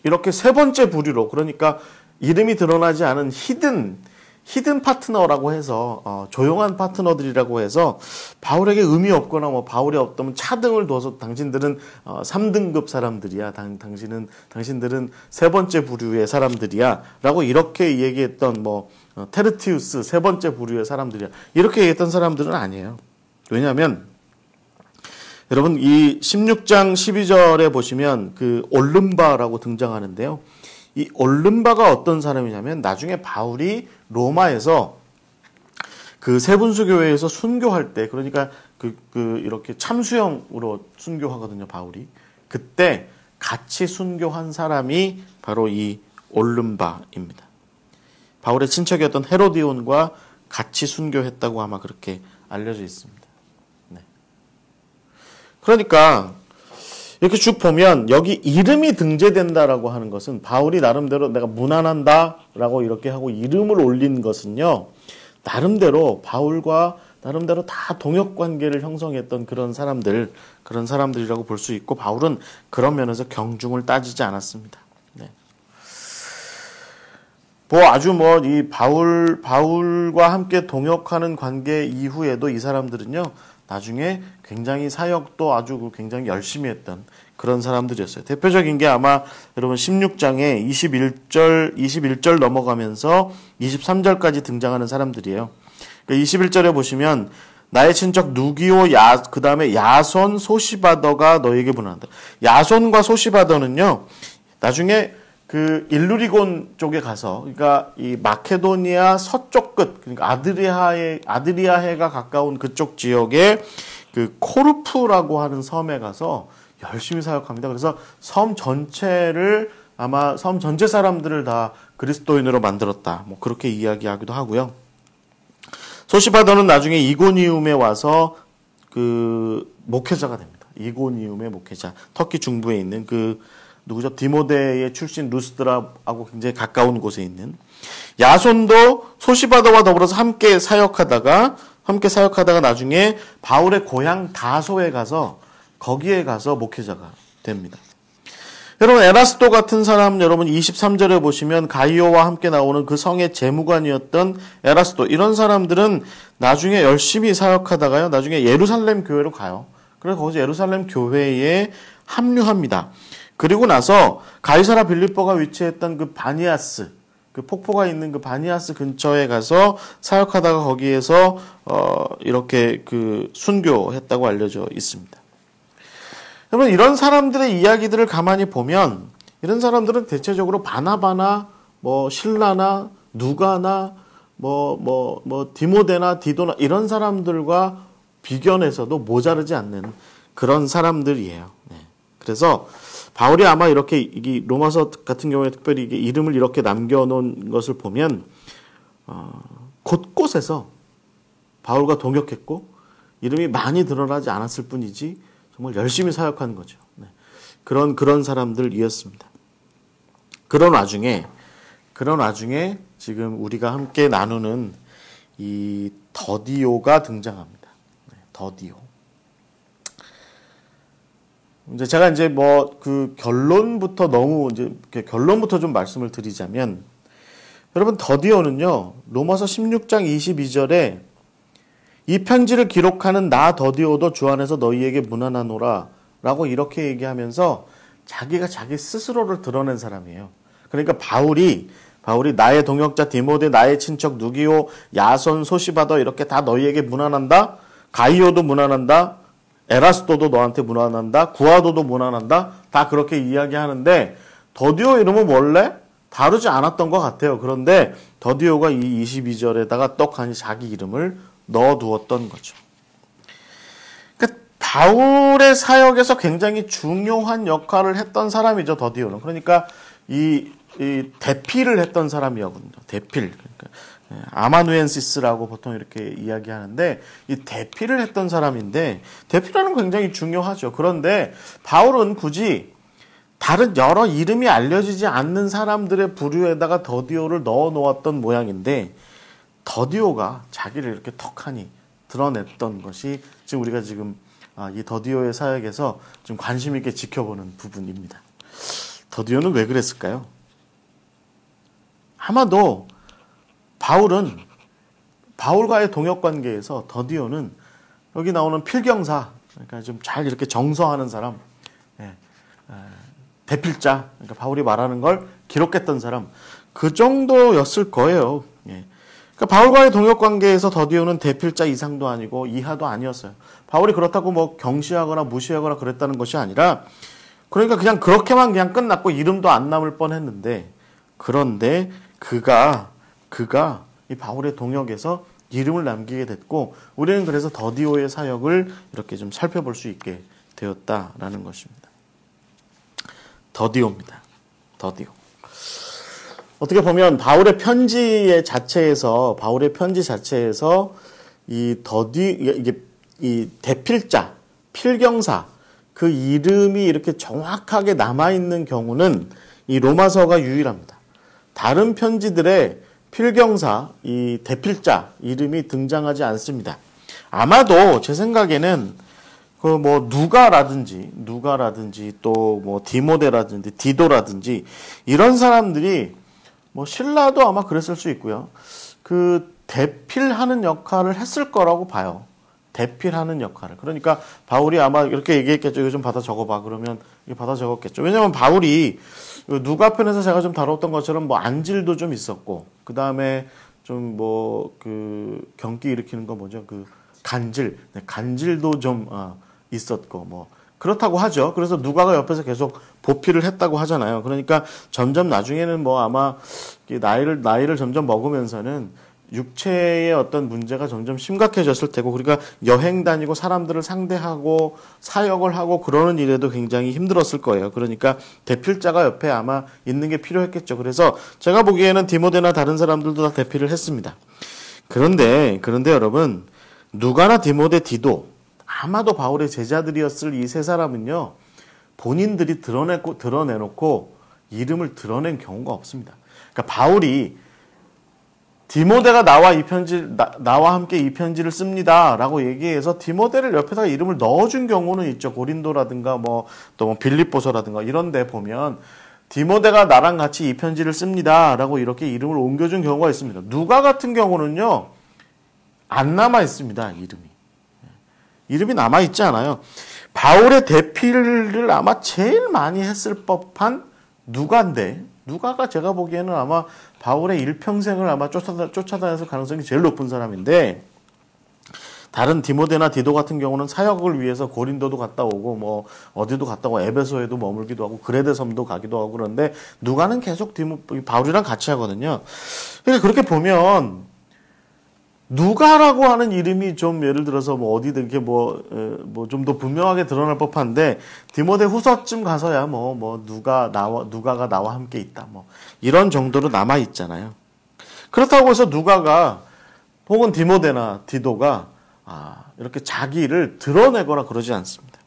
이렇게 세 번째 부류로, 그러니까 이름이 드러나지 않은 히든 파트너라고 해서 조용한 파트너들이라고 해서 바울에게 의미 없거나 뭐 바울이 어떤 차등을 둬서 당신들은 3등급 사람들이야, 당신들은 세 번째 부류의 사람들이야 라고 이렇게 얘기했던 뭐 테르티우스 세 번째 부류의 사람들이야 이렇게 얘기했던 사람들은 아니에요. 왜냐하면 여러분, 이 16장 12절에 보시면 그 올름바라고 등장하는데요. 이 올름바가 어떤 사람이냐면 나중에 바울이 로마에서 그 세분수 교회에서 순교할 때, 그러니까 이렇게 참수형으로 순교하거든요, 바울이. 그때 같이 순교한 사람이 바로 이 올름바입니다. 바울의 친척이었던 헤로디온과 같이 순교했다고 아마 그렇게 알려져 있습니다. 그러니까 이렇게 쭉 보면 여기 이름이 등재된다라고 하는 것은 바울이 나름대로 내가 무난한다라고 이렇게 하고 이름을 올린 것은요, 나름대로 바울과 나름대로 다 동역 관계를 형성했던 그런 사람들이라고 볼 수 있고, 바울은 그런 면에서 경중을 따지지 않았습니다. 네. 뭐 아주 뭐 이 바울과 함께 동역하는 관계 이후에도 이 사람들은요, 나중에 굉장히 사역도 아주 굉장히 열심히 했던 그런 사람들이었어요. 대표적인 게 아마 여러분 16장에 21절 넘어가면서 23절까지 등장하는 사람들이에요. 그러니까 21절에 보시면 나의 친척 누기오, 그 다음에 야손, 소시바더가 너에게 문안한다. 야손과 소시바더는요, 나중에 그 일루리곤 쪽에 가서, 그러니까 이 마케도니아 서쪽 끝, 그러니까 아드리아해가 가까운 그쪽 지역에 그 코르프라고 하는 섬에 가서 열심히 사역합니다. 그래서 섬 전체 사람들을 다 그리스도인으로 만들었다. 뭐 그렇게 이야기하기도 하고요. 소시바더는 나중에 이고니움에 와서 그 목회자가 됩니다. 이고니움의 목회자. 터키 중부에 있는 누구죠? 디모데의 출신 루스드라하고 굉장히 가까운 곳에 있는 야손도 소시바더와 더불어서 함께 사역하다가 나중에 바울의 고향 다소에 가서 거기에 가서 목회자가 됩니다. 여러분, 에라스도 같은 사람, 여러분 23절에 보시면 가이오와 함께 나오는 그 성의 재무관이었던 에라스도, 이런 사람들은 나중에 열심히 사역하다가요, 나중에 예루살렘 교회로 가요. 그래서 거기서 예루살렘 교회에 합류합니다. 그리고 나서 가이사라 빌립보가 위치했던 그 바니아스, 그 폭포가 있는 그 바니아스 근처에 가서 사역하다가 거기에서 이렇게 그 순교했다고 알려져 있습니다. 여러분, 이런 사람들의 이야기들을 가만히 보면 이런 사람들은 대체적으로 바나바나 뭐 실라나 누가나 뭐 디모데나 디도나 이런 사람들과 비견해서도 모자르지 않는 그런 사람들이에요. 네. 그래서 바울이 아마 이렇게 이 로마서 같은 경우에 특별히 이게 이름을 이렇게 남겨놓은 것을 보면 곳곳에서 바울과 동역했고 이름이 많이 드러나지 않았을 뿐이지 정말 열심히 사역한 거죠. 네. 그런 사람들이었습니다. 그런 와중에 지금 우리가 함께 나누는 이 더디오가 등장합니다. 네, 더디오. 이제 제가 이제 결론부터 좀 말씀을 드리자면, 여러분, 더디오는요, 로마서 16장 22절에 이 편지를 기록하는 나 더디오도 주 안에서 너희에게 문안하노라 라고 이렇게 얘기하면서 자기가 자기 스스로를 드러낸 사람이에요. 그러니까 바울이 나의 동역자 디모데, 나의 친척 누기오, 야손, 소시바더 이렇게 다 너희에게 문안한다. 가이오도 문안한다. 에라스도도 너한테 문안한다. 구아도도 문안한다. 다 그렇게 이야기하는데 더디오 이름은 원래 다루지 않았던 것 같아요. 그런데 더디오가 이 22절에다가 떡하니 자기 이름을 넣어두었던 거죠. 바울의 사역에서 굉장히 중요한 역할을 했던 사람이죠, 더디오는. 그러니까 이 대필을 했던 사람이었거든요. 대필. 그러니까 아마누엔시스라고 보통 이렇게 이야기하는데 이 대필을 했던 사람인데 대필하는 건 굉장히 중요하죠. 그런데 바울은 굳이 다른 여러 이름이 알려지지 않는 사람들의 부류에다가 더디오를 넣어 놓았던 모양인데 더디오가 자기를 이렇게 턱하니 드러냈던 것이 지금 우리가 지금 이 더디오의 사역에서 좀 관심 있게 지켜보는 부분입니다. 더디오는 왜 그랬을까요? 아마도 바울과의 동역 관계에서 더디오는 여기 나오는 필경사, 그러니까 좀 잘 이렇게 정서하는 사람, 대필자, 그러니까 바울이 말하는 걸 기록했던 사람, 그 정도였을 거예요. 그러니까 바울과의 동역 관계에서 더디오는 대필자 이상도 아니고 이하도 아니었어요. 바울이 그렇다고 뭐 경시하거나 무시하거나 그랬다는 것이 아니라, 그러니까 그냥 그렇게만 그냥 끝났고 이름도 안 남을 뻔했는데, 그런데 그가 이 바울의 동역에서 이름을 남기게 됐고, 우리는 그래서 더디오의 사역을 이렇게 좀 살펴볼 수 있게 되었다라는 것입니다. 더디오입니다. 더디오. 어떻게 보면 바울의 편지 자체에서 이 대필자, 필경사, 그 이름이 이렇게 정확하게 남아있는 경우는 이 로마서가 유일합니다. 다른 편지들의 필경사, 이 대필자 이름이 등장하지 않습니다. 아마도 제 생각에는 그 뭐 누가라든지 또 뭐 디모데라든지 디도라든지 이런 사람들이 뭐 신라도 아마 그랬을 수 있고요. 그 대필하는 역할을 했을 거라고 봐요. 대필하는 역할을. 그러니까 바울이 아마 이렇게 얘기했겠죠. 이거 좀 받아 적어봐. 그러면 이거 받아 적었겠죠. 왜냐면 바울이 누가 편에서 제가 좀 다뤘던 것처럼 뭐 안질도 좀 있었고, 그 다음에 좀 뭐 그 경기 일으키는 거 뭐죠? 그 간질도 좀 있었고 뭐 그렇다고 하죠. 그래서 누가가 옆에서 계속 보필을 했다고 하잖아요. 그러니까 점점 나중에는 뭐 아마 나이를 점점 먹으면서는 육체의 어떤 문제가 점점 심각해졌을 테고, 그러니까 여행 다니고 사람들을 상대하고 사역을 하고 그러는 일에도 굉장히 힘들었을 거예요. 그러니까 대필자가 옆에 아마 있는 게 필요했겠죠. 그래서 제가 보기에는 디모데나 다른 사람들도 다 대필을 했습니다. 그런데 여러분, 누가나 디모데, 디도, 아마도 바울의 제자들이었을 이 세 사람은요, 본인들이 드러내놓고 이름을 드러낸 경우가 없습니다. 그러니까 바울이 디모데가 나와 함께 이 편지를 씁니다라고 얘기해서 디모데를 옆에다가 이름을 넣어준 경우는 있죠. 고린도라든가 또 빌립보서라든가 이런 데 보면 디모데가 나랑 같이 이 편지를 씁니다라고 이렇게 이름을 옮겨준 경우가 있습니다. 누가 같은 경우는요, 안 남아 있습니다. 이름이 남아 있지 않아요. 바울의 대필을 아마 제일 많이 했을 법한 누가인데, 누가가 제가 보기에는 아마 바울의 일평생을 아마 쫓아다녔을 가능성이 제일 높은 사람인데, 다른 디모데나 디도 같은 경우는 사역을 위해서 고린도도 갔다 오고 뭐 어디도 갔다 오고 에베소에도 머물기도 하고 그레데 섬도 가기도 하고, 그런데 누가는 계속 바울이랑 같이 하거든요. 그러니까 그렇게 보면 누가라고 하는 이름이 좀 예를 들어서 뭐 어디든 이렇게 좀 더 분명하게 드러날 법한데, 디모데 후서쯤 가서야 누가가 나와 함께 있다 뭐 이런 정도로 남아 있잖아요. 그렇다고 해서 누가가 혹은 디모데나 디도가 이렇게 자기를 드러내거나 그러지 않습니다.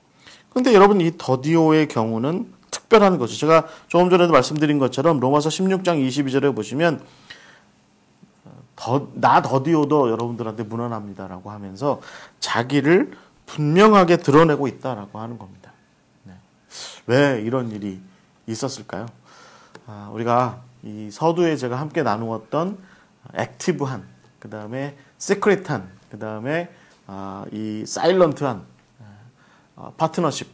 그런데 여러분, 이 더디오의 경우는 특별한 거죠. 제가 조금 전에도 말씀드린 것처럼 로마서 16장 22절에 보시면 더디오도 여러분들한테 문안합니다라고 하면서 자기를 분명하게 드러내고 있다라고 하는 겁니다. 네. 왜 이런 일이 있었을까요? 우리가 이 서두에 제가 함께 나누었던 액티브한, 그 다음에 시크릿한, 그 다음에 이 사일런트한 파트너십,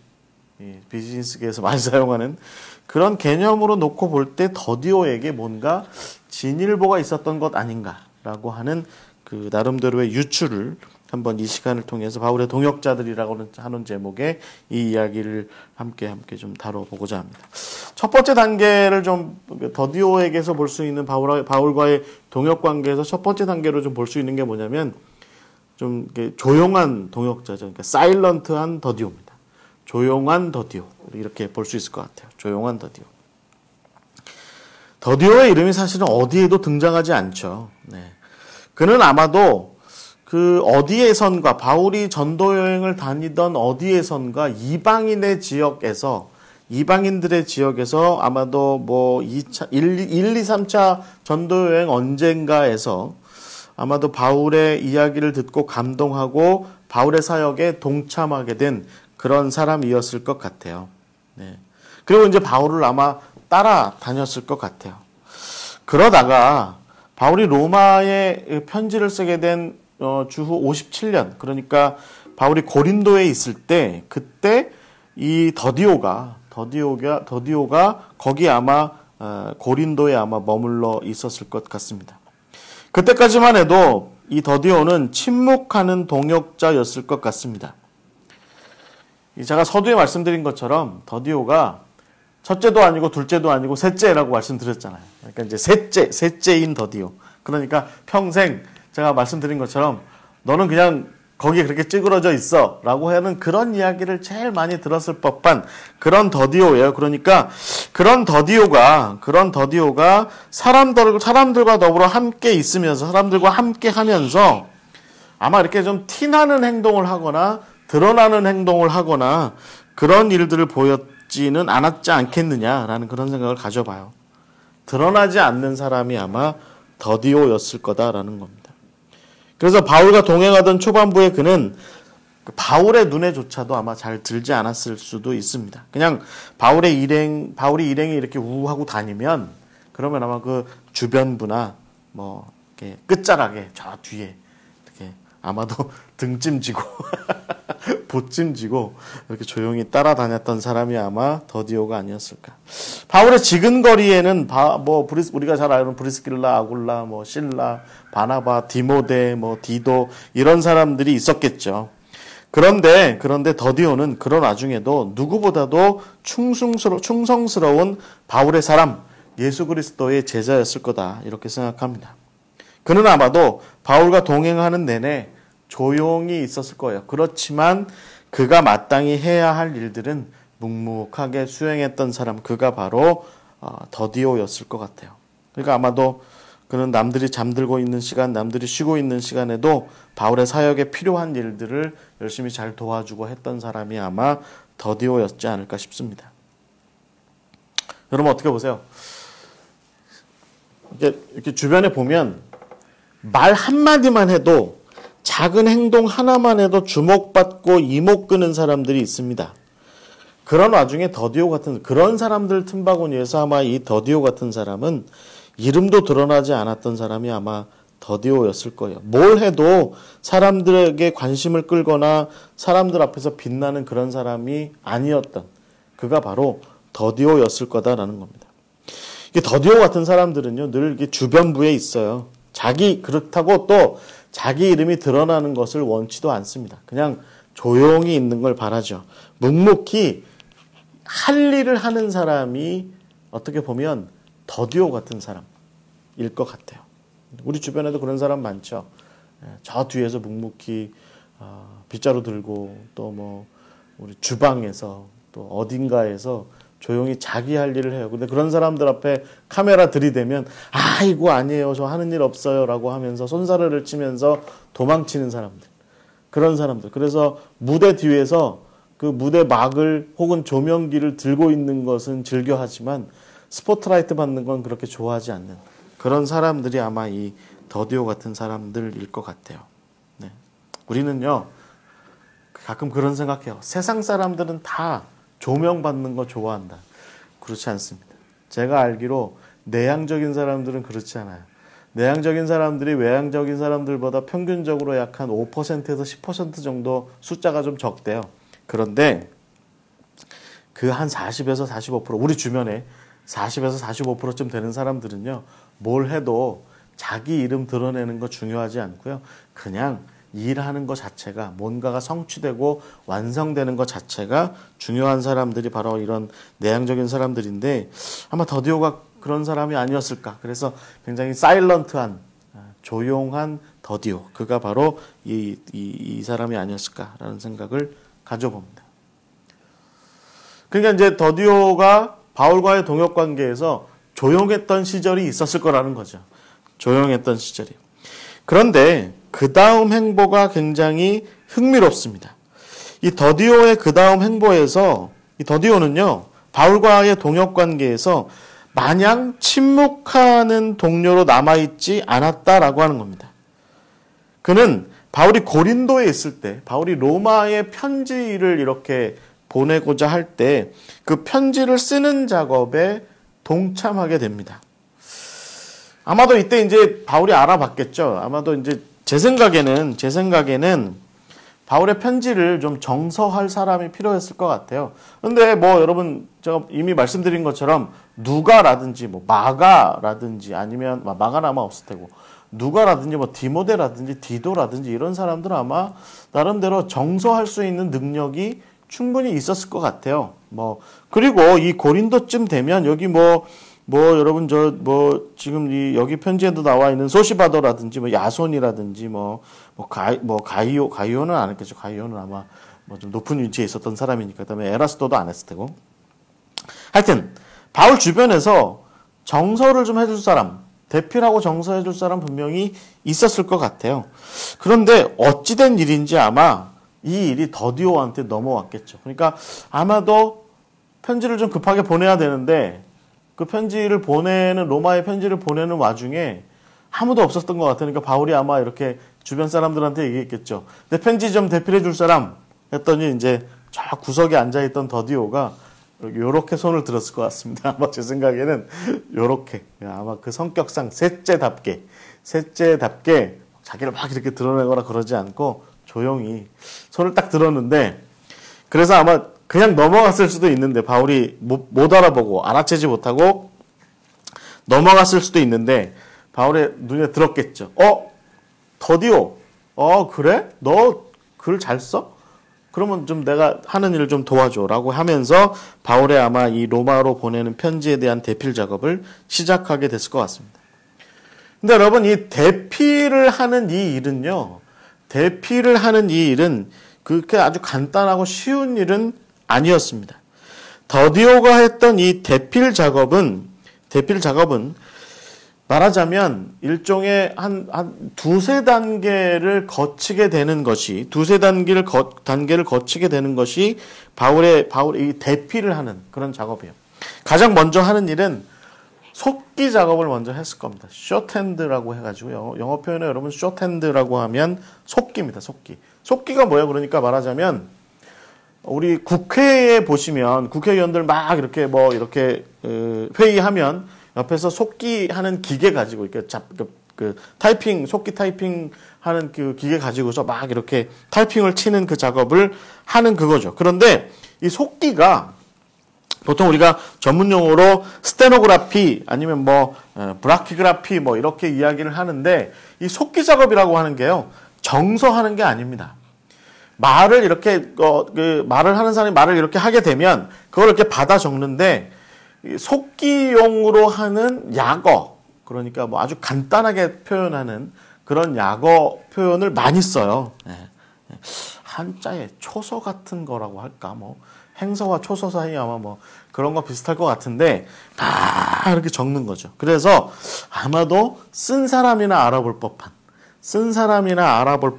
비즈니스계에서 많이 사용하는 그런 개념으로 놓고 볼 때 더디오에게 뭔가 진일보가 있었던 것 아닌가라고 하는 그 나름대로의 유추를 한번 이 시간을 통해서 바울의 동역자들이라고 하는 제목의 이 이야기를 함께 좀 다뤄보고자 합니다. 첫 번째 단계를 좀 더디오에게서 볼 수 있는 바울과의 동역 관계에서 첫 번째 단계로 좀 볼 수 있는 게 뭐냐면, 좀 이렇게 조용한 동역자죠. 그러니까 사일런트한 더디오입니다. 조용한 더디오. 이렇게 볼 수 있을 것 같아요. 조용한 더디오. 더디오의 이름이 사실은 어디에도 등장하지 않죠. 네. 그는 아마도 그 어디에선가 바울이 전도 여행을 다니던 어디에선가 이방인들의 지역에서 아마도 뭐 2차 1, 2, 3차 전도 여행 언젠가에서 아마도 바울의 이야기를 듣고 감동하고 바울의 사역에 동참하게 된 그런 사람이었을 것 같아요. 네. 그리고 이제 바울을 아마 따라다녔을 것 같아요. 그러다가 바울이 로마에 편지를 쓰게 된 주후 57년, 그러니까 바울이 고린도에 있을 때 그때 이 더디오가 거기 아마 고린도에 아마 머물러 있었을 것 같습니다. 그때까지만 해도 이 더디오는 침묵하는 동역자였을 것 같습니다. 제가 서두에 말씀드린 것처럼 더디오가 첫째도 아니고 둘째도 아니고 셋째라고 말씀드렸잖아요. 그러니까 이제 셋째인 더디오. 그러니까 평생 제가 말씀드린 것처럼 너는 그냥 거기에 그렇게 찌그러져 있어 라고 하는 그런 이야기를 제일 많이 들었을 법한 그런 더디오예요. 그러니까 그런 더디오가 사람들과 더불어 함께 있으면서 사람들과 함께 하면서 아마 이렇게 좀 티나는 행동을 하거나 드러나는 행동을 하거나 그런 일들을 보였지는 않았지 않겠느냐라는 그런 생각을 가져봐요. 드러나지 않는 사람이 아마 더디오였을 거다라는 겁니다. 그래서 바울과 동행하던 초반부에 그는 바울의 눈에조차도 아마 잘 들지 않았을 수도 있습니다. 그냥 바울이 일행이 이렇게 우하고 다니면 그러면 아마 그 주변부나 뭐 이렇게 끝자락에 저 뒤에 이렇게 아마도 등짐지고 보찜지고 이렇게 조용히 따라다녔던 사람이 아마 더디오가 아니었을까. 바울의 지근거리에는 우리가 잘 아는 브리스길라, 아굴라, 뭐 실라, 바나바, 디모데, 뭐 디도 이런 사람들이 있었겠죠. 그런데 더디오는 그런 와중에도 누구보다도 충성스러운 바울의 사람, 예수 그리스도의 제자였을 거다 이렇게 생각합니다. 그는 아마도 바울과 동행하는 내내 조용히 있었을 거예요. 그렇지만 그가 마땅히 해야 할 일들은 묵묵하게 수행했던 사람, 그가 바로 더디오였을 것 같아요. 그러니까 아마도 그는 남들이 잠들고 있는 시간, 남들이 쉬고 있는 시간에도 바울의 사역에 필요한 일들을 열심히 잘 도와주고 했던 사람이 아마 더디오였지 않을까 싶습니다. 여러분 어떻게 보세요? 이렇게 주변에 보면 말 한마디만 해도 작은 행동 하나만 해도 주목받고 이목 끄는 사람들이 있습니다. 그런 와중에 더디오 같은 그런 사람들 틈바구니에서 아마 이 더디오 같은 사람은 이름도 드러나지 않았던 사람이 아마 더디오였을 거예요. 뭘 해도 사람들에게 관심을 끌거나 사람들 앞에서 빛나는 그런 사람이 아니었던 그가 바로 더디오였을 거다라는 겁니다. 이 더디오 같은 사람들은요 늘 주변부에 있어요. 그렇다고 또 자기 이름이 드러나는 것을 원치도 않습니다. 그냥 조용히 있는 걸 바라죠. 묵묵히 할 일을 하는 사람이 어떻게 보면 더디오 같은 사람일 것 같아요. 우리 주변에도 그런 사람 많죠. 저 뒤에서 묵묵히 빗자루 들고 또 뭐 우리 주방에서 또 어딘가에서 조용히 자기 할 일을 해요. 근데 그런 사람들 앞에 카메라 들이대면 이거 아니에요. 저 하는 일 없어요. 라고 하면서 손사래를 치면서 도망치는 사람들. 그런 사람들. 그래서 무대 뒤에서 그 무대 막을 혹은 조명기를 들고 있는 것은 즐겨하지만 스포트라이트 받는 건 그렇게 좋아하지 않는 그런 사람들이 아마 이 더디오 같은 사람들일 것 같아요. 네. 우리는요 가끔 그런 생각해요. 세상 사람들은 다 조명받는 거 좋아한다. 그렇지 않습니다. 제가 알기로 내향적인 사람들은 그렇지 않아요. 내향적인 사람들이 외향적인 사람들보다 평균적으로 약 한 5%에서 10% 정도 숫자가 좀 적대요. 그런데 그 한 40에서 45% 우리 주변에 40에서 45%쯤 되는 사람들은요. 뭘 해도 자기 이름 드러내는 거 중요하지 않고요. 그냥 일하는 것 자체가 뭔가가 성취되고 완성되는 것 자체가 중요한 사람들이 바로 이런 내향적인 사람들인데 아마 더디오가 그런 사람이 아니었을까. 그래서 굉장히 사일런트한 조용한 더디오. 그가 바로 이 사람이 아니었을까라는 생각을 가져봅니다. 그러니까 이제 더디오가 바울과의 동역 관계에서 조용했던 시절이 있었을 거라는 거죠. 조용했던 시절이. 그런데 그 다음 행보가 굉장히 흥미롭습니다. 이 더디오의 그 다음 행보에서 이 더디오는요, 바울과의 동역 관계에서 마냥 침묵하는 동료로 남아있지 않았다라고 하는 겁니다. 그는 바울이 고린도에 있을 때, 바울이 로마에 편지를 이렇게 보내고자 할 때 그 편지를 쓰는 작업에 동참하게 됩니다. 아마도 이때 이제 바울이 알아봤겠죠. 아마도 이제 제 생각에는 바울의 편지를 좀 정서할 사람이 필요했을 것 같아요. 근데 뭐 여러분 제가 이미 말씀드린 것처럼 누가라든지 뭐 마가라든지 아니면 마가는 아마 없을 테고 누가라든지 뭐 디모데라든지 디도라든지 이런 사람들은 아마 나름대로 정서할 수 있는 능력이 충분히 있었을 것 같아요. 뭐 그리고 이 고린도쯤 되면 여기 뭐 여러분 지금 이 여기 편지에도 나와 있는 소시바도라든지 뭐 야손이라든지 가이오는 안 했겠죠. 가이오는 아마 뭐 좀 높은 위치에 있었던 사람이니까. 그다음에 에라스도도 안 했을 테고. 하여튼 바울 주변에서 정서를 좀 해줄 사람, 대필하고 정서해줄 사람 분명히 있었을 것 같아요. 그런데 어찌된 일인지 아마 이 일이 더디오한테 넘어왔겠죠. 그러니까 아마도 편지를 좀 급하게 보내야 되는데 그 편지를 로마의 편지를 보내는 와중에 아무도 없었던 것 같아요. 그러니까 바울이 아마 이렇게 주변 사람들한테 얘기했겠죠. 내 편지 좀 대필해 줄 사람 했더니 이제 저 구석에 앉아있던 더디오가 요렇게 손을 들었을 것 같습니다. 아마 제 생각에는 요렇게 아마 그 성격상 셋째답게 자기를 막 이렇게 드러내거나 그러지 않고 조용히 손을 딱 들었는데 그래서 아마 그냥 넘어갔을 수도 있는데 바울이 못 알아보고 알아채지 못하고 넘어갔을 수도 있는데 바울의 눈에 들었겠죠. 더디오. 그래? 너 글 잘 써? 그러면 좀 내가 하는 일을 좀 도와줘 라고 하면서 바울의 아마 이 로마로 보내는 편지에 대한 대필 작업을 시작하게 됐을 것 같습니다. 근데 여러분 이 대필을 하는 이 일은 그렇게 아주 간단하고 쉬운 일은 아니었습니다. 더디오가 했던 이 대필 작업은 말하자면 일종의 한 두세 단계를 거치게 되는 것이 단계를 거치게 되는 것이 바울이 대필을 하는 그런 작업이에요. 가장 먼저 하는 일은 속기 작업을 먼저 했을 겁니다. 쇼트핸드라고 해가지고 영어 표현에 여러분 쇼트핸드라고 하면 속기입니다. 속기가 뭐예요? 그러니까 말하자면 우리 국회에 보시면 국회의원들 막 이렇게 회의하면 옆에서 속기하는 기계 가지고 이렇게 속기 타이핑 하는 그 기계 가지고서 막 이렇게 타이핑을 치는 그 작업을 하는 그거죠. 그런데 이 속기가 보통 우리가 전문 용어로 스테노그래피 아니면 브라키그래피 이렇게 이야기를 하는데 이 속기 작업이라고 하는 게요. 정서하는 게 아닙니다. 말을 이렇게 말을 하는 사람이 말을 이렇게 하게 되면 그걸 이렇게 받아 적는데 속기용으로 하는 약어, 그러니까 아주 간단하게 표현하는 그런 약어 표현을 많이 써요. 한자에 초서 같은 거라고 할까? 행서와 초서 사이 아마 그런 거 비슷할 것 같은데 다 이렇게 적는 거죠. 그래서 아마도 쓴 사람이나 알아볼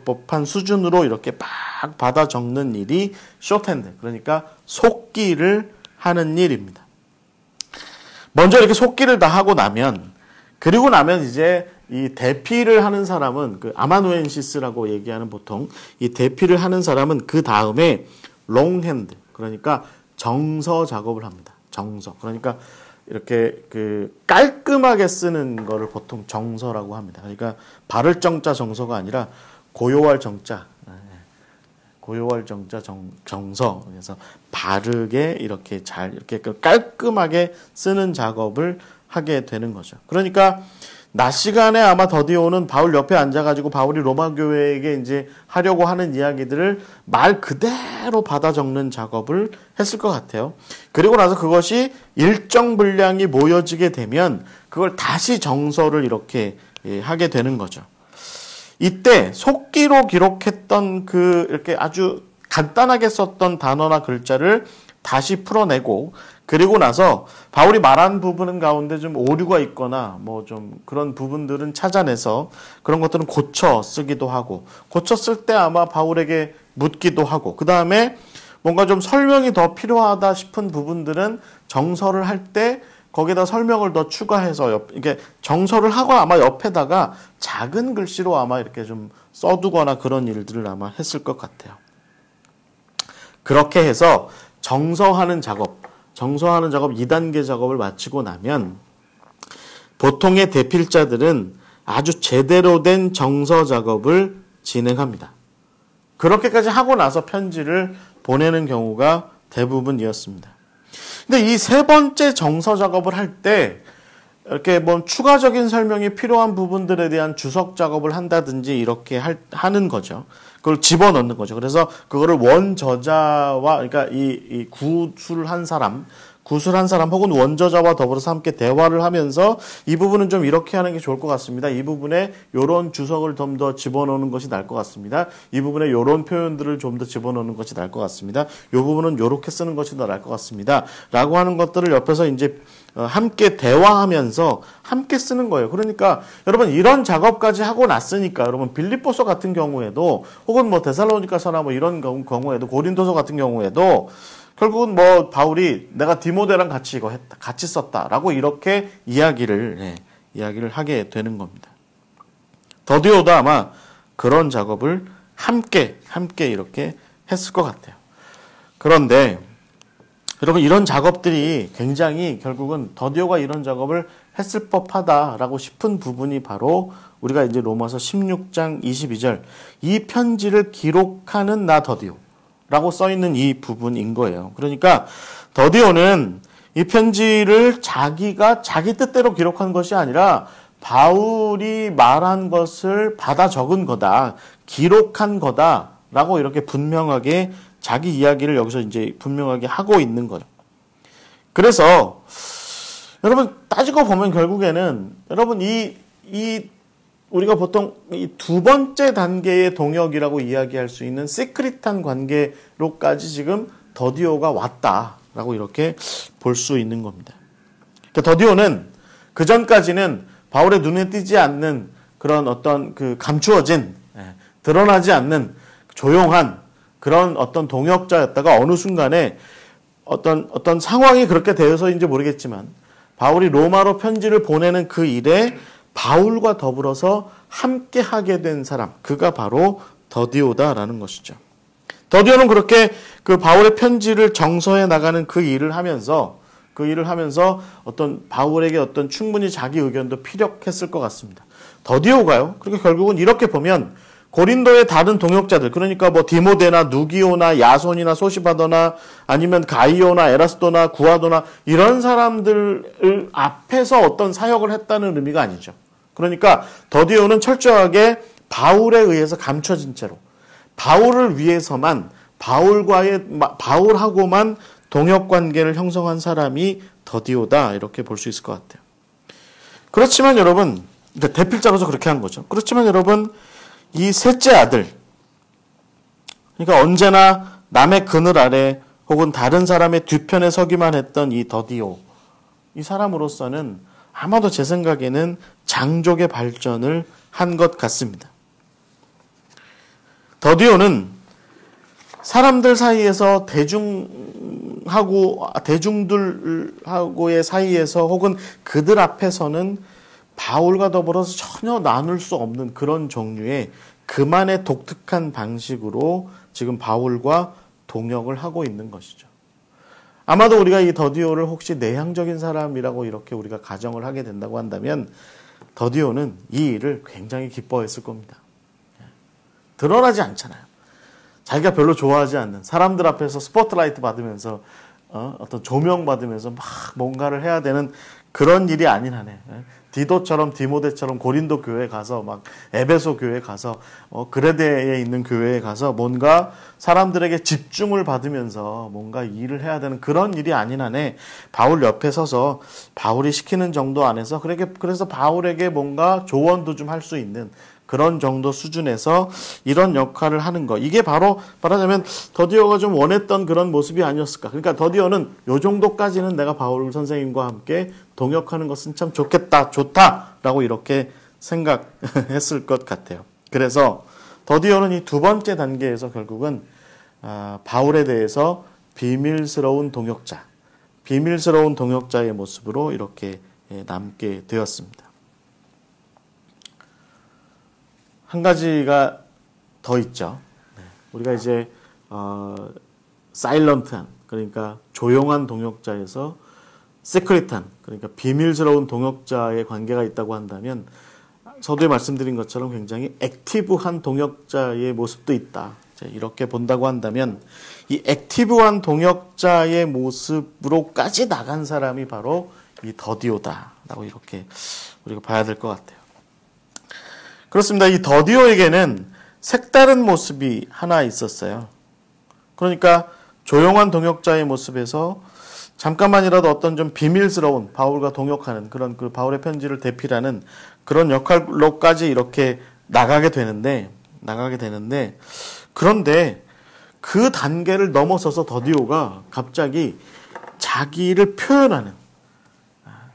법한 수준으로 이렇게 막 받아 적는 일이 쇼트핸드, 그러니까 속기를 하는 일입니다. 먼저 이렇게 속기를 다 하고 나면 이제 이 대필을 하는 사람은 그 아마누엔시스라고 얘기하는 보통 이 대필을 하는 사람은 그 다음에 롱핸드, 그러니까 정서 작업을 합니다. 정서. 그러니까 이렇게 깔끔하게 쓰는 거를 보통 정서라고 합니다. 그러니까 바를 정자 정서가 아니라 고요할 정자. 정서. 그래서 바르게 이렇게 깔끔하게 쓰는 작업을 하게 되는 거죠. 그러니까 낮 시간에 아마 더디오는 바울 옆에 앉아가지고 바울이 로마 교회에게 이제 하려고 하는 이야기들을 말 그대로 받아 적는 작업을 했을 것 같아요. 그리고 나서 그것이 일정 분량이 모여지게 되면 그걸 다시 정서를 이렇게 하게 되는 거죠. 이때 속기로 기록했던 그 이렇게 아주 간단하게 썼던 단어나 글자를 다시 풀어내고, 그리고 나서 바울이 말한 부분 가운데 좀 오류가 있거나 뭐 좀 그런 부분들은 찾아내서 그런 것들은 고쳐 쓰기도 하고, 고쳐 쓸 때 아마 바울에게 묻기도 하고, 그 다음에 뭔가 좀 설명이 더 필요하다 싶은 부분들은 정서를 할 때 거기다 설명을 더 추가해서 이게 정서를 하고 아마 옆에다가 작은 글씨로 아마 이렇게 좀 써두거나 그런 일들을 아마 했을 것 같아요. 그렇게 해서 정서하는 작업 2단계 작업을 마치고 나면 보통의 대필자들은 아주 제대로 된 정서 작업을 진행합니다. 그렇게까지 하고 나서 편지를 보내는 경우가 대부분이었습니다. 근데 이 세 번째 정서 작업을 할 때 이렇게 뭐 추가적인 설명이 필요한 부분들에 대한 주석 작업을 한다든지 이렇게 하는 거죠. 그걸 집어넣는 거죠. 그래서 그거를 원저자와, 그러니까 이 구술한 사람 혹은 원저자와 더불어서 함께 대화를 하면서 이 부분은 좀 이렇게 하는 게 좋을 것 같습니다. 이 부분에 이런 주석을 좀 더 집어넣는 것이 나을 것 같습니다. 이 부분에 이런 표현들을 좀 더 집어넣는 것이 나을 것 같습니다. 이 부분은 이렇게 쓰는 것이 더 나을 것 같습니다. 라고 하는 것들을 옆에서 이제 함께 대화하면서 함께 쓰는 거예요. 그러니까 여러분 이런 작업까지 하고 났으니까 여러분 빌립보서 같은 경우에도 혹은 뭐 데살로니가서나 뭐 이런 경우에도 고린도서 같은 경우에도 결국은 뭐 바울이 내가 디모데랑 같이 이거 했다, 같이 썼다라고 이렇게 이야기를 하게 되는 겁니다. 더디오도 아마 그런 작업을 함께 이렇게 했을 것 같아요. 그런데 여러분 이런 작업들이 굉장히 결국은 더디오가 이런 작업을 했을 법하다라고 싶은 부분이 바로 우리가 이제 로마서 16장 22절 이 편지를 기록하는 나 더디오 라고 써있는 이 부분인 거예요. 그러니까 더디오는 이 편지를 자기가 자기 뜻대로 기록한 것이 아니라 바울이 말한 것을 받아 적은 거다, 기록한 거다라고 이렇게 분명하게 자기 이야기를 여기서 이제 분명하게 하고 있는 거죠. 그래서 여러분 따지고 보면 결국에는 여러분 우리가 보통 이 두 번째 단계의 동역이라고 이야기할 수 있는 시크릿한 관계로까지 지금 더디오가 왔다라고 이렇게 볼 수 있는 겁니다. 그러니까 더디오는 그 전까지는 바울의 눈에 띄지 않는 그런 어떤 그 감추어진, 드러나지 않는 조용한 그런 어떤 동역자였다가 어느 순간에 어떤 상황이 그렇게 되어서인지 모르겠지만 바울이 로마로 편지를 보내는 그 일에 바울과 더불어서 함께 하게 된 사람, 그가 바로 더디오다라는 것이죠. 더디오는 그렇게 그 바울의 편지를 정서해 나가는 그 일을 하면서 어떤 바울에게 어떤 충분히 자기 의견도 피력했을 것 같습니다. 더디오가요. 그러니까 결국은 이렇게 보면 고린도의 다른 동역자들, 그러니까 뭐 디모데나 누기오나 야손이나 소시바더나 아니면 가이오나 에라스도나 구아도나 이런 사람들 앞에서 어떤 사역을 했다는 의미가 아니죠. 그러니까 더디오는 철저하게 바울에 의해서 감춰진 채로 바울을 위해서만 바울하고만 동역 관계를 형성한 사람이 더디오다 이렇게 볼 수 있을 것 같아요. 그렇지만 여러분, 대필자로서 그렇게 한 거죠. 그렇지만 여러분, 이 셋째 아들, 그러니까 언제나 남의 그늘 아래 혹은 다른 사람의 뒤편에 서기만 했던 이 더디오, 이 사람으로서는 아마도 제 생각에는 장족의 발전을 한 것 같습니다. 더디오는 사람들 사이에서 대중들하고의 사이에서 혹은 그들 앞에서는 바울과 더불어서 전혀 나눌 수 없는 그런 종류의 그만의 독특한 방식으로 지금 바울과 동역을 하고 있는 것이죠. 아마도 우리가 이 더디오를 혹시 내향적인 사람이라고 이렇게 우리가 가정을 하게 된다고 한다면 더디오는 이 일을 굉장히 기뻐했을 겁니다. 드러나지 않잖아요. 자기가 별로 좋아하지 않는 사람들 앞에서 스포트라이트 받으면서 어떤 조명 받으면서 막 뭔가를 해야 되는 그런 일이 아닌 한에 디도처럼 디모데처럼 고린도 교회에 가서 막 에베소 교회에 가서 그레데에 있는 교회에 가서 뭔가 사람들에게 집중을 받으면서 뭔가 일을 해야 되는 그런 일이 아닌 한에 바울 옆에 서서 바울이 시키는 정도 안에서 그래서 바울에게 뭔가 조언도 좀 할 수 있는 그런 정도 수준에서 이런 역할을 하는 거. 이게 바로 말하자면 더디오가 좀 원했던 그런 모습이 아니었을까. 그러니까 더디오는 요 정도까지는 내가 바울 선생님과 함께 동역하는 것은 참 좋겠다, 좋다라고 이렇게 생각했을 것 같아요. 그래서 더디오는 이 두 번째 단계에서 결국은 바울에 대해서 비밀스러운 동역자의 모습으로 이렇게 남게 되었습니다. 한 가지가 더 있죠. 우리가 이제 사일런트한, 그러니까 조용한 동역자에서 시크릿한, 그러니까 비밀스러운 동역자의 관계가 있다고 한다면 서두에 말씀드린 것처럼 굉장히 액티브한 동역자의 모습도 있다. 이렇게 본다고 한다면 이 액티브한 동역자의 모습으로까지 나간 사람이 바로 이 더디오다라고 이렇게 우리가 봐야 될 것 같아요. 그렇습니다. 이 더디오에게는 색다른 모습이 하나 있었어요. 그러니까 조용한 동역자의 모습에서 잠깐만이라도 어떤 좀 비밀스러운 바울과 동역하는 그런 그 바울의 편지를 대필하는 그런 역할로까지 이렇게 나가게 되는데 그런데 그 단계를 넘어서서 더디오가 갑자기 자기를 표현하는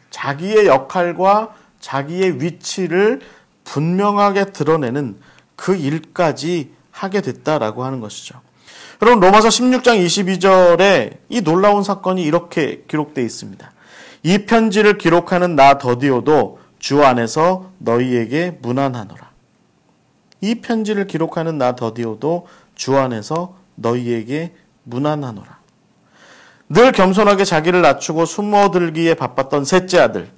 자기의 역할과 자기의 위치를 분명하게 드러내는 그 일까지 하게 됐다라고 하는 것이죠. 여러분 로마서 16장 22절에 이 놀라운 사건이 이렇게 기록되어 있습니다. 이 편지를 기록하는 나 더디오도 주 안에서 너희에게 문안하노라. 이 편지를 기록하는 나 더디오도 주 안에서 너희에게 문안하노라. 늘 겸손하게 자기를 낮추고 숨어들기에 바빴던 셋째 아들,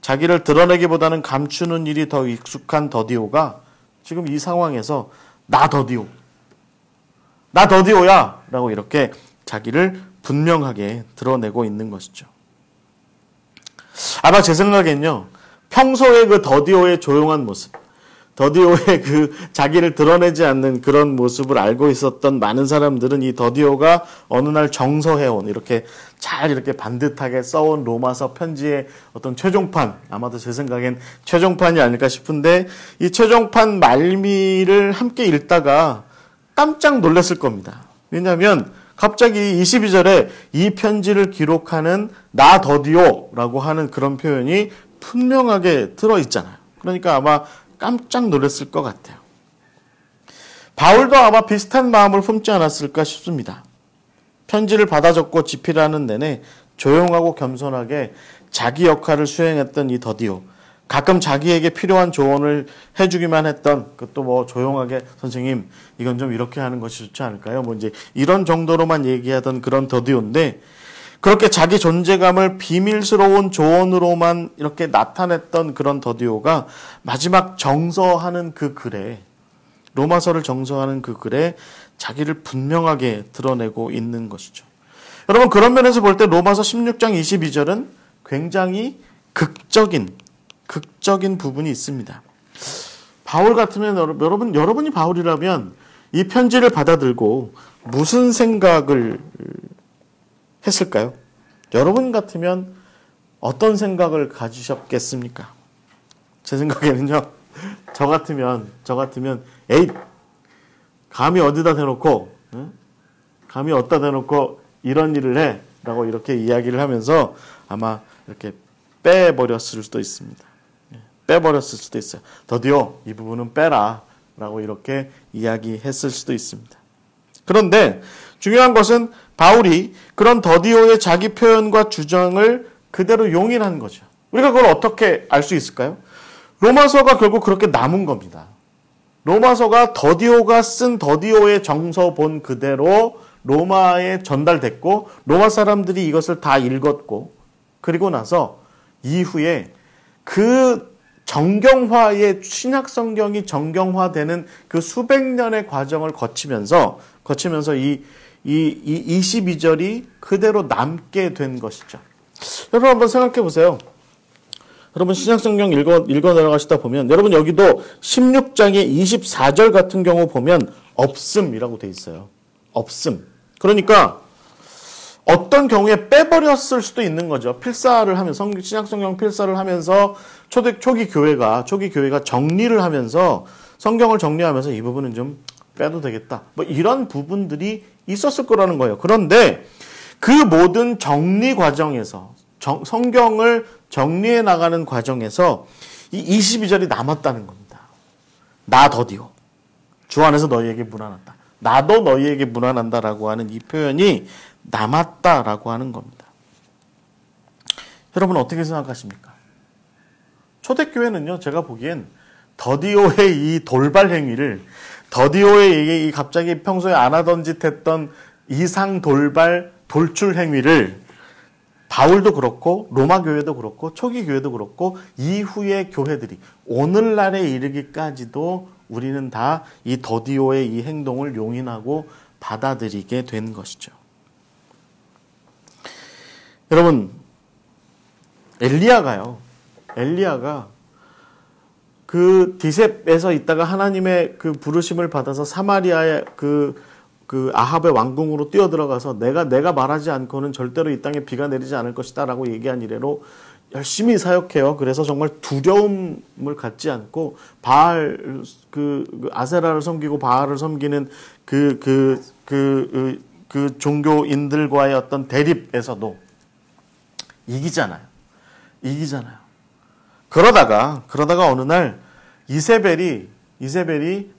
자기를 드러내기보다는 감추는 일이 더 익숙한 더디오가 지금 이 상황에서 나 더디오야 라고 이렇게 자기를 분명하게 드러내고 있는 것이죠. 아마 제 생각엔요, 평소에 그 더디오의 조용한 모습, 더디오의 그 자기를 드러내지 않는 그런 모습을 알고 있었던 많은 사람들은 이 더디오가 어느 날 정서해온, 이렇게 잘 이렇게 반듯하게 써온 로마서 편지의 어떤 최종판, 아마도 제 생각엔 최종판이 아닐까 싶은데 이 최종판 말미를 함께 읽다가 깜짝 놀랐을 겁니다. 왜냐하면 갑자기 22절에 이 편지를 기록하는 나 더디오라고 하는 그런 표현이 분명하게 들어있잖아요. 그러니까 아마 깜짝 놀랐을 것 같아요. 바울도 아마 비슷한 마음을 품지 않았을까 싶습니다. 편지를 받아 적고 집필하는 내내 조용하고 겸손하게 자기 역할을 수행했던 이 더디오, 가끔 자기에게 필요한 조언을 해주기만 했던 그것도 뭐 조용하게 선생님 이건 좀 이렇게 하는 것이 좋지 않을까요? 뭐 이제 이런 정도로만 얘기하던 그런 더디오인데 그렇게 자기 존재감을 비밀스러운 조언으로만 이렇게 나타냈던 그런 더디오가 마지막 정서하는 그 글에, 로마서를 정서하는 그 글에 자기를 분명하게 드러내고 있는 것이죠. 여러분 그런 면에서 볼 때 로마서 16장 22절은 굉장히 극적인 부분이 있습니다. 바울 같으면 여러분이 바울이라면 이 편지를 받아들고 무슨 생각을 했을까요? 여러분 같으면 어떤 생각을 가지셨겠습니까? 제 생각에는요, 저 같으면 에이, 감히 어디다 대놓고 이런 일을 해 라고 이렇게 이야기를 하면서 아마 이렇게 빼버렸을 수도 있습니다. 빼버렸을 수도 있어요. 더디오 이 부분은 빼라 라고 이렇게 이야기했을 수도 있습니다. 그런데 중요한 것은 바울이 그런 더디오의 자기 표현과 주장을 그대로 용인한 거죠. 우리가 그걸 어떻게 알 수 있을까요? 로마서가 결국 그렇게 남은 겁니다. 로마서가 더디오가 쓴 더디오의 정서본 그대로 로마에 전달됐고 로마 사람들이 이것을 다 읽었고 그리고 나서 이후에 그 정경화의 신약 성경이 정경화되는 그 수백 년의 과정을 거치면서 이 22절이 그대로 남게 된 것이죠. 여러분 한번 생각해 보세요. 여러분 신약 성경 읽어 내려가시다 보면 여러분 여기도 16장의 24절 같은 경우 보면 없음이라고 돼 있어요. 없음. 그러니까 어떤 경우에 빼버렸을 수도 있는 거죠. 필사를 하면서 신약 성경 필사를 하면서 초기 교회가 정리를 하면서 성경을 정리하면서 이 부분은 좀 빼도 되겠다. 뭐 이런 부분들이 있었을 거라는 거예요. 그런데 그 모든 정리 과정에서 성경을 정리해 나가는 과정에서 이 22절이 남았다는 겁니다. 나 더디오. 주 안에서 너희에게 문안한다. 나도 너희에게 문안한다라고 하는 이 표현이 남았다라고 하는 겁니다. 여러분 어떻게 생각하십니까? 초대교회는요, 제가 보기엔 더디오의 이 돌발 행위를, 더디오의 이 갑자기 평소에 안 하던 짓 했던 이상 돌발 돌출 행위를 바울도 그렇고 로마 교회도 그렇고 초기 교회도 그렇고 이후의 교회들이 오늘날에 이르기까지도 우리는 다 이 더디오의 이 행동을 용인하고 받아들이게 된 것이죠. 여러분, 엘리야가 그 디셉에서 있다가 하나님의 그 부르심을 받아서 사마리아의 그 아합의 왕궁으로 뛰어들어가서 내가 말하지 않고는 절대로 이 땅에 비가 내리지 않을 것이다 라고 얘기한 이래로 열심히 사역해요. 그래서 정말 두려움을 갖지 않고 바알 아세라를 섬기고 바알을 섬기는 그 종교인들과의 어떤 대립에서도 이기잖아요. 그러다가 어느 날 이세벨이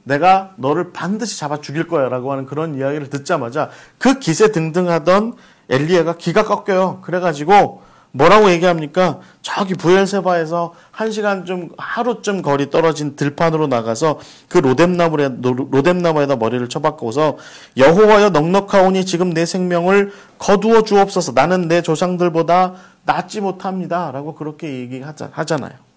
내가 너를 반드시 잡아 죽일 거야 라고 하는 그런 이야기를 듣자마자 그 기세 등등하던 엘리야가 기가 꺾여요. 그래가지고 뭐라고 얘기합니까? 저기 브엘세바에서 하루쯤 거리 떨어진 들판으로 나가서 그 로뎀나무에다 머리를 쳐박고서 여호와여 넉넉하오니 지금 내 생명을 거두어 주옵소서. 나는 내 조상들보다 낫지 못합니다 라고 그렇게 얘기하잖아요.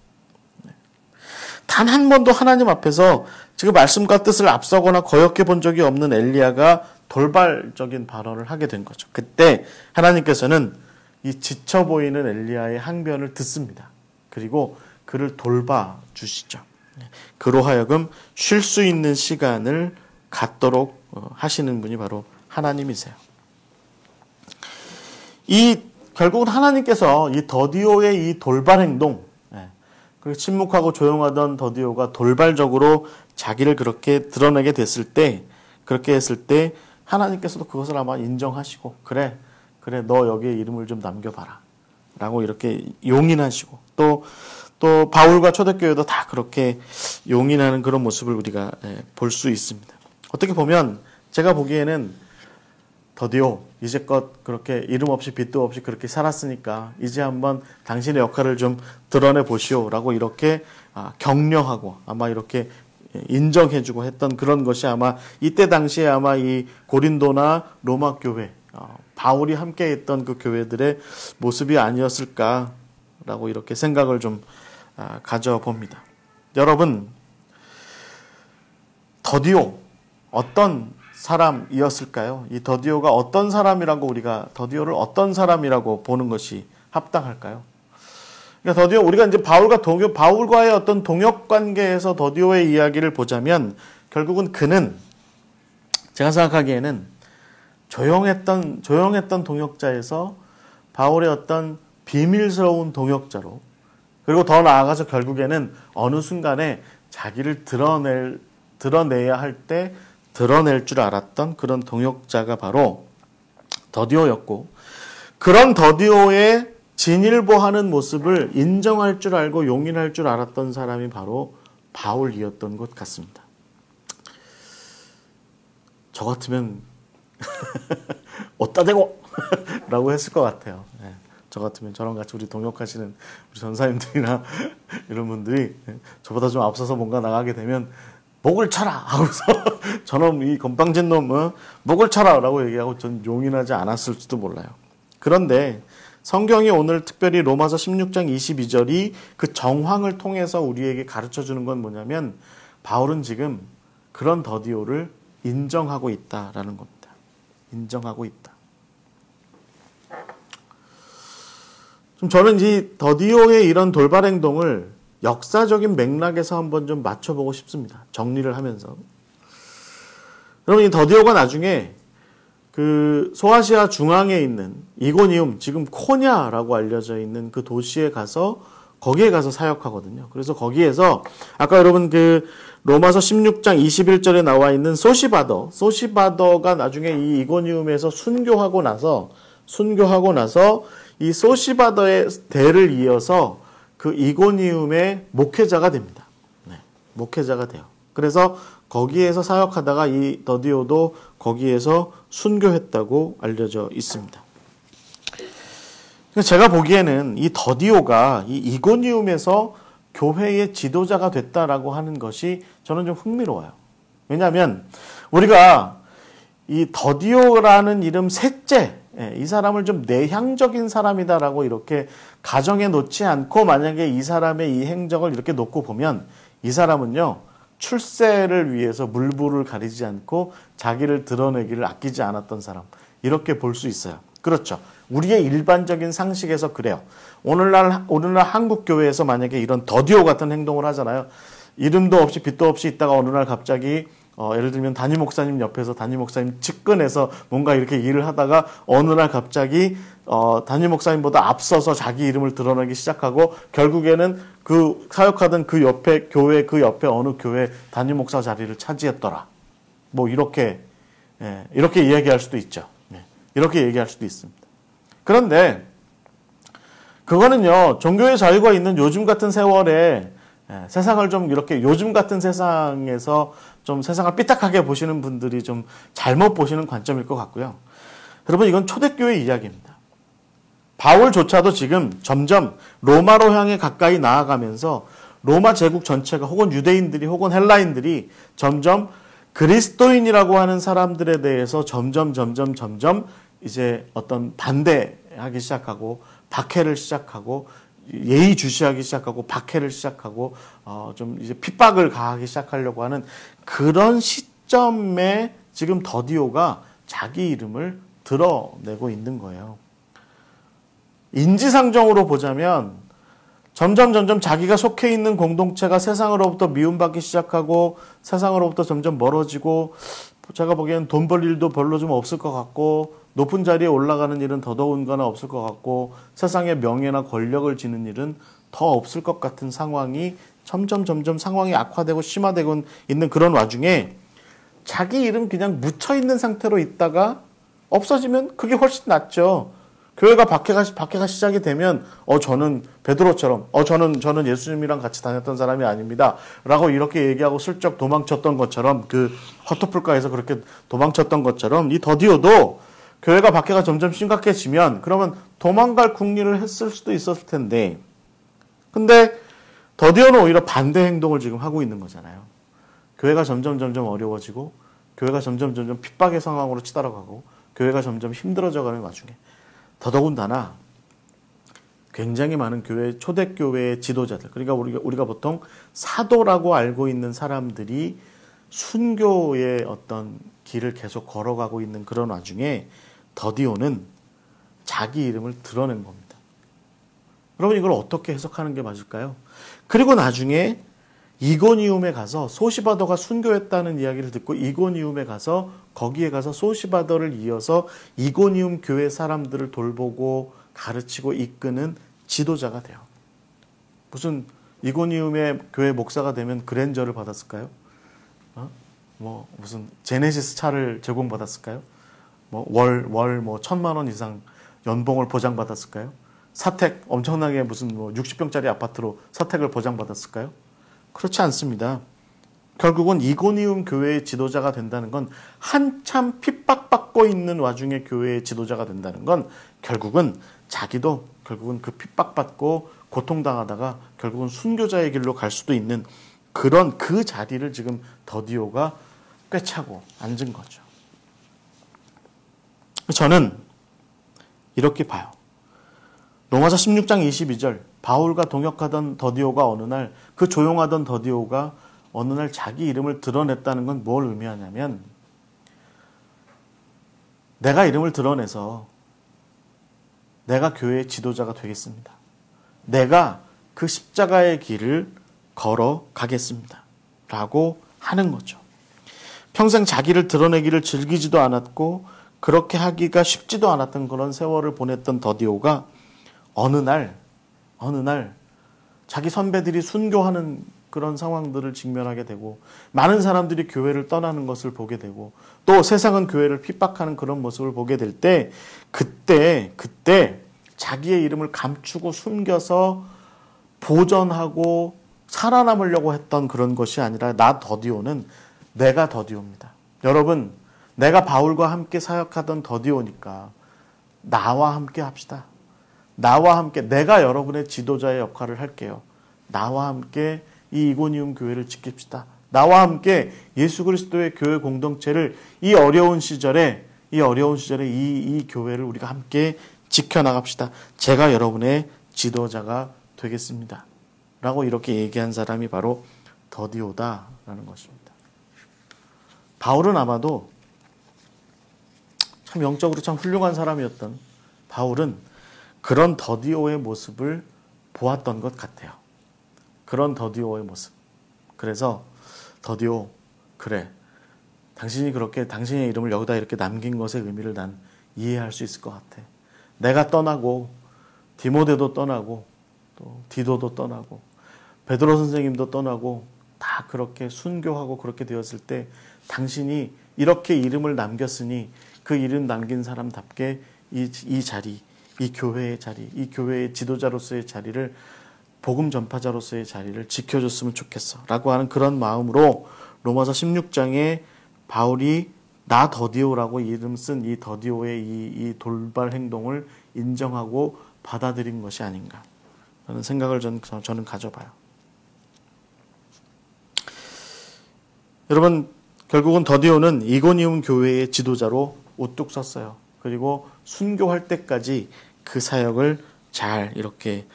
단 한 번도 하나님 앞에서 지금 말씀과 뜻을 앞서거나 거역해 본 적이 없는 엘리야가 돌발적인 발언을 하게 된 거죠. 그때 하나님께서는 이 지쳐 보이는 엘리야의 항변을 듣습니다. 그리고 그를 돌봐 주시죠. 그로 하여금 쉴 수 있는 시간을 갖도록 하시는 분이 바로 하나님이세요. 결국은 하나님께서 이 더디오의 이 돌발 행동, 그리고 침묵하고 조용하던 더디오가 돌발적으로 자기를 그렇게 드러내게 됐을 때, 그렇게 했을 때 하나님께서도 그것을 아마 인정하시고 그래 너 여기에 이름을 좀 남겨봐라 라고 이렇게 용인하시고 또 바울과 초대교회도 다 그렇게 용인하는 그런 모습을 우리가 볼 수 있습니다. 어떻게 보면 제가 보기에는 더디오 이제껏 그렇게 이름 없이 빚도 없이 그렇게 살았으니까 이제 한번 당신의 역할을 좀 드러내 보시오라고 이렇게 격려하고 아마 이렇게 인정해주고 했던 그런 것이 아마 이때 당시에 아마 이 고린도나 로마 교회 바울이 함께했던 그 교회들의 모습이 아니었을까라고 이렇게 생각을 좀 가져봅니다. 여러분, 더디오 어떤 사람이었을까요? 이 더디오가 어떤 사람이라고 우리가 더디오를 어떤 사람이라고 보는 것이 합당할까요? 그러니까 더디오 우리가 이제 바울과의 어떤 동역 관계에서 더디오의 이야기를 보자면 결국은 그는 제가 생각하기에는 조용했던 동역자에서 바울의 어떤 비밀스러운 동역자로 그리고 더 나아가서 결국에는 어느 순간에 자기를 드러내야 할 때 드러낼 줄 알았던 그런 동역자가 바로 더디오였고 그런 더디오의 진일보하는 모습을 인정할 줄 알고 용인할 줄 알았던 사람이 바로 바울이었던 것 같습니다. 저 같으면 어따 대고 라고 했을 것 같아요. 저 같으면 저랑 같이 우리 동역하시는 우리 전사님들이나 이런 분들이 저보다 좀 앞서서 뭔가 나가게 되면 목을 쳐라 하고서 저놈 이 건방진 놈 목을 쳐라 라고 얘기하고 전 용인하지 않았을지도 몰라요. 그런데 성경이 오늘 특별히 로마서 16장 22절이 그 정황을 통해서 우리에게 가르쳐주는 건 뭐냐면 바울은 지금 그런 더디오를 인정하고 있다라는 겁니다. 인정하고 있다. 좀 저는 이 더디오의 이런 돌발 행동을 역사적인 맥락에서 한번 좀 맞춰보고 싶습니다. 정리를 하면서. 여러분, 이 더디오가 나중에 그 소아시아 중앙에 있는 이고니움, 지금 코냐라고 알려져 있는 그 도시에 가서 거기에 가서 사역하거든요. 그래서 거기에서 아까 여러분 그 로마서 16장 21절에 나와 있는 소시바더가 나중에 이 이고니움에서 순교하고 나서 이 소시바더의 대를 이어서 그 이고니움의 목회자가 됩니다. 네, 목회자가 돼요. 그래서 거기에서 사역하다가 이 더디오도 거기에서 순교했다고 알려져 있습니다. 제가 보기에는 이 더디오가 이 이고니움에서 교회의 지도자가 됐다라고 하는 것이 저는 좀 흥미로워요. 왜냐하면 우리가 이 더디오라는 이름 셋째, 이 사람을 좀 내향적인 사람이다라고 이렇게 가정해 놓지 않고 만약에 이 사람의 이 행적을 이렇게 놓고 보면 이 사람은요, 출세를 위해서 물불을 가리지 않고 자기를 드러내기를 아끼지 않았던 사람, 이렇게 볼 수 있어요. 그렇죠. 우리의 일반적인 상식에서 그래요. 오늘날 한국 교회에서 만약에 이런 더디오 같은 행동을 하잖아요. 이름도 없이 빛도 없이 있다가 어느 날 갑자기 예를 들면 담임 목사님 옆에서 담임 목사님 측근에서 뭔가 이렇게 일을 하다가 어느 날 갑자기 담임 목사님보다 앞서서 자기 이름을 드러내기 시작하고 결국에는 그 사역하던 그 옆에 교회 그 옆에 어느 교회 담임 목사 자리를 차지했더라. 뭐 이렇게 이야기할 수도 있죠. 이렇게 얘기할 수도 있습니다. 그런데 그거는요, 종교의 자유가 있는 요즘 같은 세월에 세상을 좀 이렇게 요즘 같은 세상에서 좀 세상을 삐딱하게 보시는 분들이 좀 잘못 보시는 관점일 것 같고요. 여러분, 이건 초대교회 이야기입니다. 바울조차도 지금 점점 로마로 향해 가까이 나아가면서 로마 제국 전체가 혹은 유대인들이 혹은 헬라인들이 점점 그리스도인이라고 하는 사람들에 대해서 점점 이제 어떤 반대하기 시작하고 박해를 시작하고 예의주시하기 시작하고 박해를 시작하고 좀 이제 핍박을 가하기 시작하려고 하는 그런 시점에 지금 더디오가 자기 이름을 드러내고 있는 거예요. 인지상정으로 보자면 점점 자기가 속해 있는 공동체가 세상으로부터 미움받기 시작하고 세상으로부터 점점 멀어지고 제가 보기엔 돈 벌 일도 별로 좀 없을 것 같고 높은 자리에 올라가는 일은 더더군다나 없을 것 같고 세상의 명예나 권력을 지는 일은 더 없을 것 같은 상황이 점점 상황이 악화되고 심화되고 있는 그런 와중에 자기 이름 그냥 묻혀있는 상태로 있다가 없어지면 그게 훨씬 낫죠. 교회가 박해가 시작이 되면 저는 베드로처럼 저는 예수님이랑 같이 다녔던 사람이 아닙니다 라고 이렇게 얘기하고 슬쩍 도망쳤던 것처럼 그 허터풀가에서 그렇게 도망쳤던 것처럼 이 더디오도 교회가 박해가 점점 심각해지면 그러면 도망갈 궁리를 했을 수도 있었을 텐데 근데 더디오는 오히려 반대 행동을 지금 하고 있는 거잖아요. 교회가 점점 어려워지고 교회가 점점 핍박의 상황으로 치달아가고 교회가 점점 힘들어져가는 와중에 더더군다나 굉장히 많은 초대교회의 지도자들, 그러니까 우리가 보통 사도라고 알고 있는 사람들이 순교의 어떤 길을 계속 걸어가고 있는 그런 와중에 더디오는 자기 이름을 드러낸 겁니다. 여러분, 이걸 어떻게 해석하는 게 맞을까요? 그리고 나중에 이고니움에 가서 소시바더가 순교했다는 이야기를 듣고 이고니움에 가서 거기에 가서 소시바더를 이어서 이고니움 교회 사람들을 돌보고 가르치고 이끄는 지도자가 돼요. 무슨 이고니움의 교회 목사가 되면 그랜저를 받았을까요? 무슨 제네시스 차를 제공받았을까요? 월 1,000만 원 이상 연봉을 보장받았을까요? 사택 엄청나게 무슨 60평짜리 아파트로 사택을 보장받았을까요? 그렇지 않습니다. 결국은 이고니움 교회의 지도자가 된다는 건 한참 핍박받고 있는 와중에 교회의 지도자가 된다는 건 결국은 자기도 결국은 그 핍박받고 고통당하다가 결국은 순교자의 길로 갈 수도 있는 그런 그 자리를 지금 더디오가 꿰차고 앉은 거죠. 저는 이렇게 봐요. 로마서 16장 22절 바울과 동역하던 더디오가 어느 날 그 조용하던 더디오가 어느 날 자기 이름을 드러냈다는 건 뭘 의미하냐면 내가 이름을 드러내서 내가 교회의 지도자가 되겠습니다. 내가 그 십자가의 길을 걸어가겠습니다. 라고 하는 거죠. 평생 자기를 드러내기를 즐기지도 않았고 그렇게 하기가 쉽지도 않았던 그런 세월을 보냈던 더디오가 어느 날 자기 선배들이 순교하는 그런 상황들을 직면하게 되고 많은 사람들이 교회를 떠나는 것을 보게 되고 또 세상은 교회를 핍박하는 그런 모습을 보게 될 때 그때 자기의 이름을 감추고 숨겨서 보전하고 살아남으려고 했던 그런 것이 아니라 나 더디오는 내가 더디오입니다. 여러분, 내가 바울과 함께 사역하던 더디오니까 나와 함께 합시다. 나와 함께 내가 여러분의 지도자의 역할을 할게요. 나와 함께 이 이고니움 교회를 지킵시다. 나와 함께 예수 그리스도의 교회 공동체를 이 어려운 시절에 이 교회를 우리가 함께 지켜나갑시다. 제가 여러분의 지도자가 되겠습니다. 라고 이렇게 얘기한 사람이 바로 더디오다라는 것입니다. 바울은 아마도 참 영적으로 참 훌륭한 사람이었던 바울은 그런 더디오의 모습을 보았던 것 같아요. 그런 더디오의 모습. 그래서 더디오, 그래. 당신이 그렇게 당신의 이름을 여기다 이렇게 남긴 것의 의미를 난 이해할 수 있을 것 같아. 내가 떠나고 디모데도 떠나고 또 디도도 떠나고 베드로 선생님도 떠나고 다 그렇게 순교하고 그렇게 되었을 때 당신이 이렇게 이름을 남겼으니 그 이름 남긴 사람답게 이 자리, 이 교회의 자리, 이 교회의 지도자로서의 자리를 복음 전파자로서의 자리를 지켜줬으면 좋겠어 라고 하는 그런 마음으로 로마서 16장에 바울이 나 더디오라고 이름 쓴 이 더디오의 이 돌발 행동을 인정하고 받아들인 것이 아닌가 라는 생각을 저는 가져봐요. 여러분, 결국은 더디오는 이고니움 교회의 지도자로 우뚝 섰어요. 그리고 순교할 때까지 그 사역을 잘 이렇게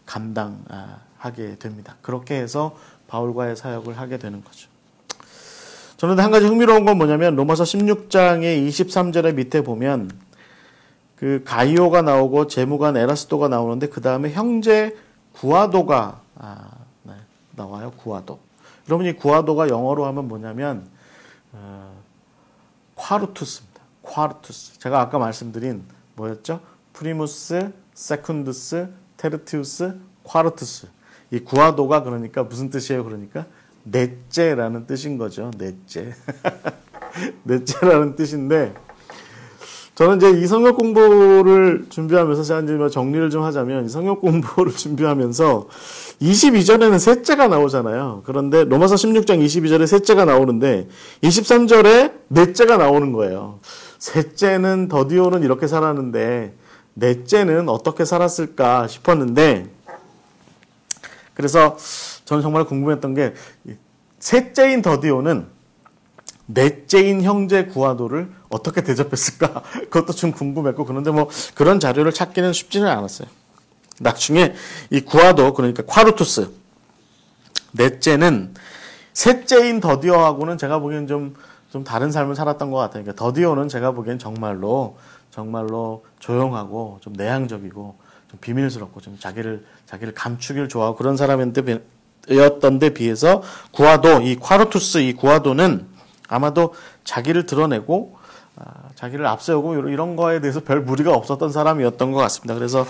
감당하게 됩니다. 그렇게 해서 바울과의 사역을 하게 되는 거죠. 저는 한 가지 흥미로운 건 뭐냐면 로마서 16장의 23절의 밑에 보면 그 가이오가 나오고 재무관 에라스도가 나오는데 그 다음에 형제 구아도가 나와요. 구아도. 여러분 이 구아도가 영어로 하면 뭐냐면 콰르투스입니다. 콰르투스. 제가 아까 말씀드린 뭐였죠? 프리무스, 세쿤두스, 테르티우스, 콰르투스. 이 구아도가 그러니까 무슨 뜻이에요? 그러니까 넷째라는 뜻인 거죠. 넷째. 넷째라는 뜻인데 저는 이제 이 성역 공부를 준비하면서 제가 이제 정리를 좀 하자면 이 성역 공부를 준비하면서 22절에는 셋째가 나오잖아요. 그런데 로마서 16장 22절에 셋째가 나오는데 23절에 넷째가 나오는 거예요. 셋째는 더디오는 이렇게 살았는데 넷째는 어떻게 살았을까 싶었는데 그래서 저는 정말 궁금했던 게 셋째인 더디오는 넷째인 형제 구아도를 어떻게 대접했을까? 그것도 좀 궁금했고 그런데 뭐 그런 자료를 찾기는 쉽지는 않았어요. 나중에 이 구아도 그러니까 콰르투스 넷째는 셋째인 더디오하고는 제가 보기엔 좀 다른 삶을 살았던 것 같아요. 그러니까 더디오는 제가 보기엔 정말로 조용하고 좀 내향적이고 좀 비밀스럽고 좀 자기를 감추길 좋아하고 그런 사람이었던데 비해서 구아도 이 콰르투스 이 구아도는 아마도 자기를 드러내고 자기를 앞세우고 이런 거에 대해서 별 무리가 없었던 사람이었던 것 같습니다. 그래서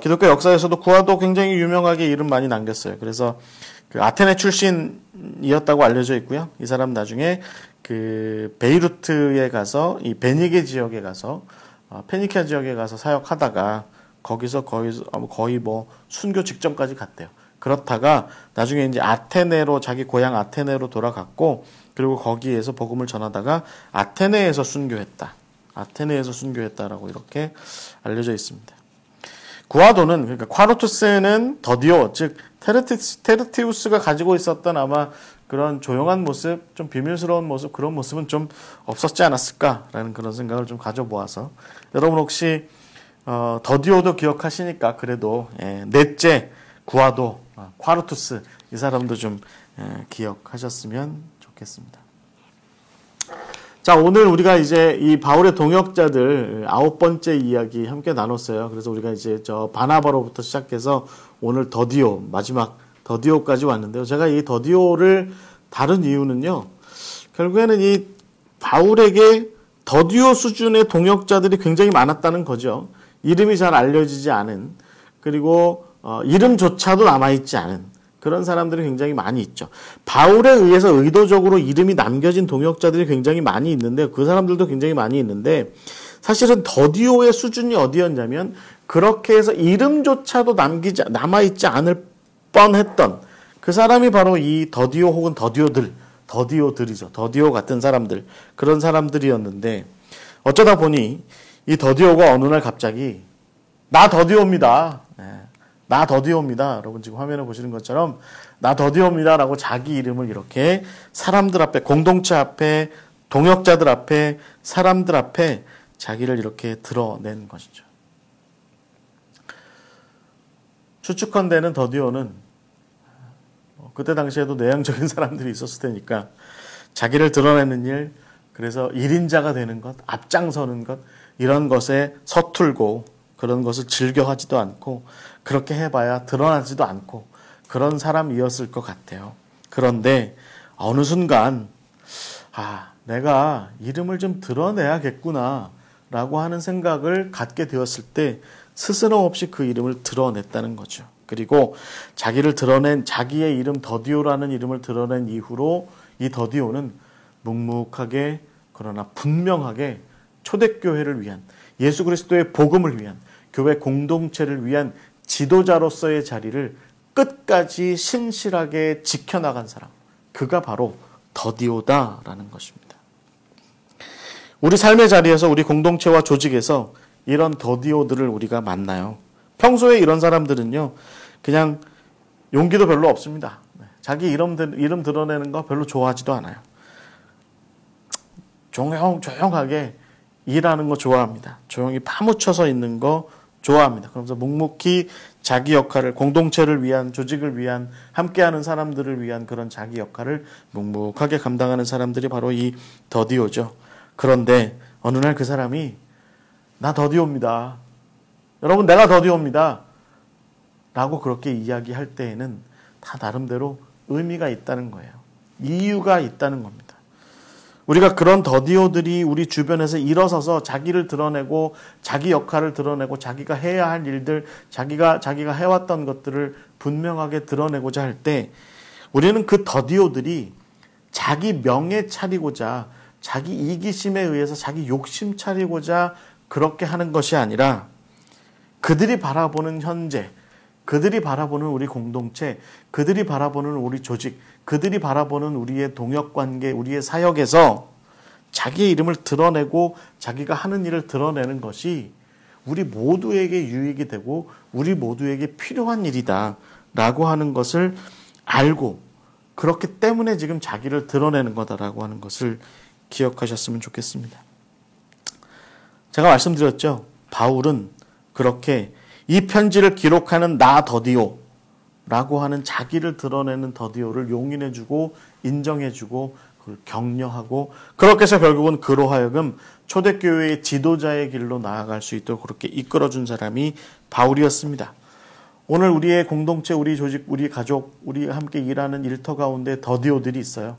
기독교 역사에서도 구아도 굉장히 유명하게 이름 많이 남겼어요. 그래서 그 아테네 출신이었다고 알려져 있고요. 이 사람 나중에 그 베이루트에 가서 이 베니게 지역에 가서 페니키아 지역에 가서 사역하다가 거기서 거의 뭐 순교 직전까지 갔대요. 그렇다가 나중에 이제 자기 고향 아테네로 돌아갔고 그리고 거기에서 복음을 전하다가 아테네에서 순교했다라고 이렇게 알려져 있습니다. 구아도는 그러니까 콰르투스는 더디오 즉 테르티우스가 가지고 있었던 아마 그런 조용한 모습, 좀 비밀스러운 모습 그런 모습은 좀 없었지 않았을까라는 그런 생각을 좀 가져보아서 여러분 혹시 더디오도 기억하시니까 그래도 넷째 구아도 콰르투스 이 사람도 좀 기억하셨으면 좋겠습니다. 자, 오늘 우리가 이제 이 바울의 동역자들 9번째 이야기 함께 나눴어요. 그래서 우리가 이제 저 바나바로부터 시작해서 오늘 더디오 마지막 더디오까지 왔는데요. 제가 이 더디오를 다룬 이유는요. 결국에는 이 바울에게 더디오 수준의 동역자들이 굉장히 많았다는 거죠. 이름이 잘 알려지지 않은 그리고 이름조차도 남아있지 않은 그런 사람들이 굉장히 많이 있죠. 바울에 의해서 의도적으로 이름이 남겨진 동역자들이 굉장히 많이 있는데 그 사람들도 굉장히 많이 있는데 사실은 더디오의 수준이 어디였냐면 그렇게 해서 이름조차도 남아있지 않을 뻔했던 그 사람이 바로 이 더디오 혹은 더디오들이죠. 더디오 같은 사람들, 그런 사람들이었는데 어쩌다 보니 이 더디오가 어느 날 갑자기 나 더디오입니다. 나 더디오입니다. 여러분 지금 화면에 보시는 것처럼 나 더디오입니다라고 자기 이름을 이렇게 사람들 앞에, 공동체 앞에, 동역자들 앞에, 사람들 앞에 자기를 이렇게 드러낸 것이죠. 추측컨대는 더디오는 그때 당시에도 내향적인 사람들이 있었을 테니까 자기를 드러내는 일, 그래서 1인자가 되는 것, 앞장서는 것, 이런 것에 서툴고 그런 것을 즐겨하지도 않고 그렇게 해봐야 드러나지도 않고 그런 사람이었을 것 같아요. 그런데 어느 순간 내가 이름을 좀 드러내야겠구나 라고 하는 생각을 갖게 되었을 때 스스럼 없이 그 이름을 드러냈다는 거죠. 그리고 자기의 이름 더디오라는 이름을 드러낸 이후로 이 더디오는 묵묵하게 그러나 분명하게 초대교회를 위한, 예수 그리스도의 복음을 위한, 교회 공동체를 위한 지도자로서의 자리를 끝까지 신실하게 지켜나간 사람, 그가 바로 더디오다라는 것입니다. 우리 삶의 자리에서, 우리 공동체와 조직에서 이런 더디오들을 우리가 만나요. 평소에 이런 사람들은요, 그냥 용기도 별로 없습니다. 자기 이름 드러내는 거 별로 좋아하지도 않아요. 조용하게 일하는 거 좋아합니다. 조용히 파묻혀서 있는 거 좋아합니다. 그러면서 묵묵히 자기 역할을, 공동체를 위한, 조직을 위한, 함께하는 사람들을 위한 그런 자기 역할을 묵묵하게 감당하는 사람들이 바로 이 더디오죠. 그런데 어느 날 그 사람이 나 더디오입니다. 여러분 내가 더디오입니다. 라고 그렇게 이야기할 때에는 다 나름대로 의미가 있다는 거예요. 이유가 있다는 겁니다. 우리가 그런 더디오들이 우리 주변에서 일어서서 자기를 드러내고 자기 역할을 드러내고 자기가 해야 할 일들, 자기가 해왔던 것들을 분명하게 드러내고자 할 때 우리는 그 더디오들이 자기 명예 차리고자, 자기 이기심에 의해서 자기 욕심 차리고자 그렇게 하는 것이 아니라 그들이 바라보는 현재, 그들이 바라보는 우리 공동체, 그들이 바라보는 우리 조직, 그들이 바라보는 우리의 동역관계, 우리의 사역에서 자기의 이름을 드러내고 자기가 하는 일을 드러내는 것이 우리 모두에게 유익이 되고 우리 모두에게 필요한 일이다 라고 하는 것을 알고 그렇기 때문에 지금 자기를 드러내는 거다라고 하는 것을 기억하셨으면 좋겠습니다. 제가 말씀드렸죠. 바울은 그렇게 이 편지를 기록하는 나 더디오라고 하는 자기를 드러내는 더디오를 용인해주고 인정해주고 그걸 격려하고 그렇게 해서 결국은 그로 하여금 초대교회의 지도자의 길로 나아갈 수 있도록 그렇게 이끌어준 사람이 바울이었습니다. 오늘 우리의 공동체, 우리 조직, 우리 가족, 우리 함께 일하는 일터 가운데 더디오들이 있어요.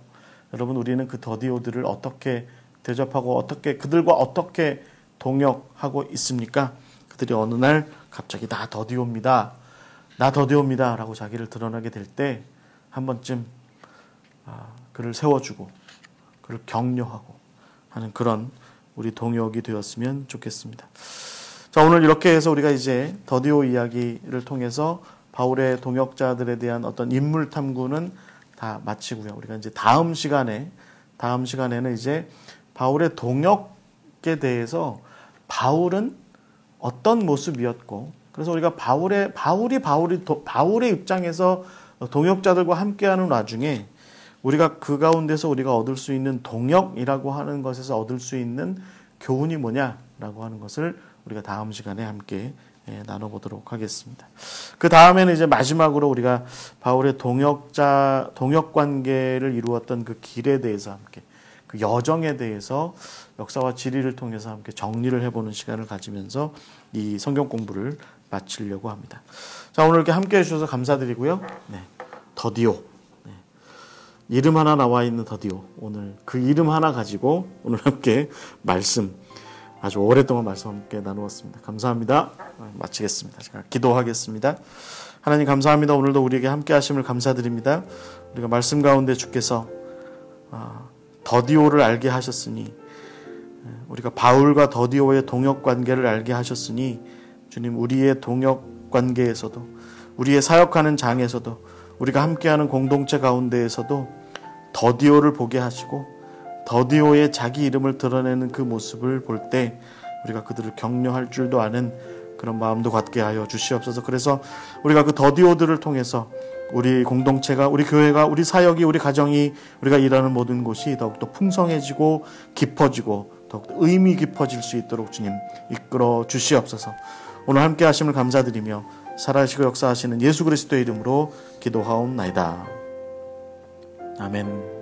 여러분 우리는 그 더디오들을 어떻게 대접하고 그들과 어떻게 동역하고 있습니까? 그들이 어느 날 갑자기 나 더디오입니다 라고 자기를 드러나게 될 때 한 번쯤 그를 세워주고 그를 격려하고 하는 그런 우리 동역이 되었으면 좋겠습니다. 자, 오늘 이렇게 해서 우리가 이제 더디오 이야기를 통해서 바울의 동역자들에 대한 어떤 인물 탐구는 다 마치고요. 우리가 이제 다음 시간에는 이제 바울의 동역에 대해서 바울은 어떤 모습이었고, 그래서 우리가 바울의 입장에서 동역자들과 함께하는 와중에 우리가 그 가운데서 우리가 얻을 수 있는 동역이라고 하는 것에서 얻을 수 있는 교훈이 뭐냐라고 하는 것을 우리가 다음 시간에 함께 나눠보도록 하겠습니다. 그 다음에는 이제 마지막으로 우리가 바울의 동역 관계를 이루었던 그 길에 대해서 함께, 그 여정에 대해서 역사와 지리를 통해서 함께 정리를 해보는 시간을 가지면서 이 성경 공부를 마치려고 합니다. 자, 오늘 이렇게 함께 해주셔서 감사드리고요. 더디오. 이름 하나 나와 있는 더디오. 오늘 그 이름 하나 가지고 오늘 함께 아주 오랫동안 말씀 함께 나누었습니다. 감사합니다. 마치겠습니다. 제가 기도하겠습니다. 하나님 감사합니다. 오늘도 우리에게 함께 하심을 감사드립니다. 우리가 말씀 가운데 주께서 더디오를 알게 하셨으니, 우리가 바울과 더디오의 동역 관계를 알게 하셨으니, 주님, 우리의 동역 관계에서도, 우리의 사역하는 장에서도, 우리가 함께하는 공동체 가운데에서도 더디오를 보게 하시고, 더디오의 자기 이름을 드러내는 그 모습을 볼 때 우리가 그들을 격려할 줄도 아는 그런 마음도 갖게 하여 주시옵소서. 그래서 우리가 그 더디오들을 통해서 우리 공동체가, 우리 교회가, 우리 사역이, 우리 가정이, 우리가 일하는 모든 곳이 더욱더 풍성해지고 깊어지고 더욱더 의미 깊어질 수 있도록 주님 이끌어 주시옵소서. 오늘 함께 하심을 감사드리며 살아계시고 역사하시는 예수 그리스도의 이름으로 기도하옵나이다. 아멘.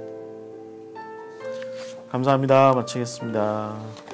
감사합니다. 마치겠습니다.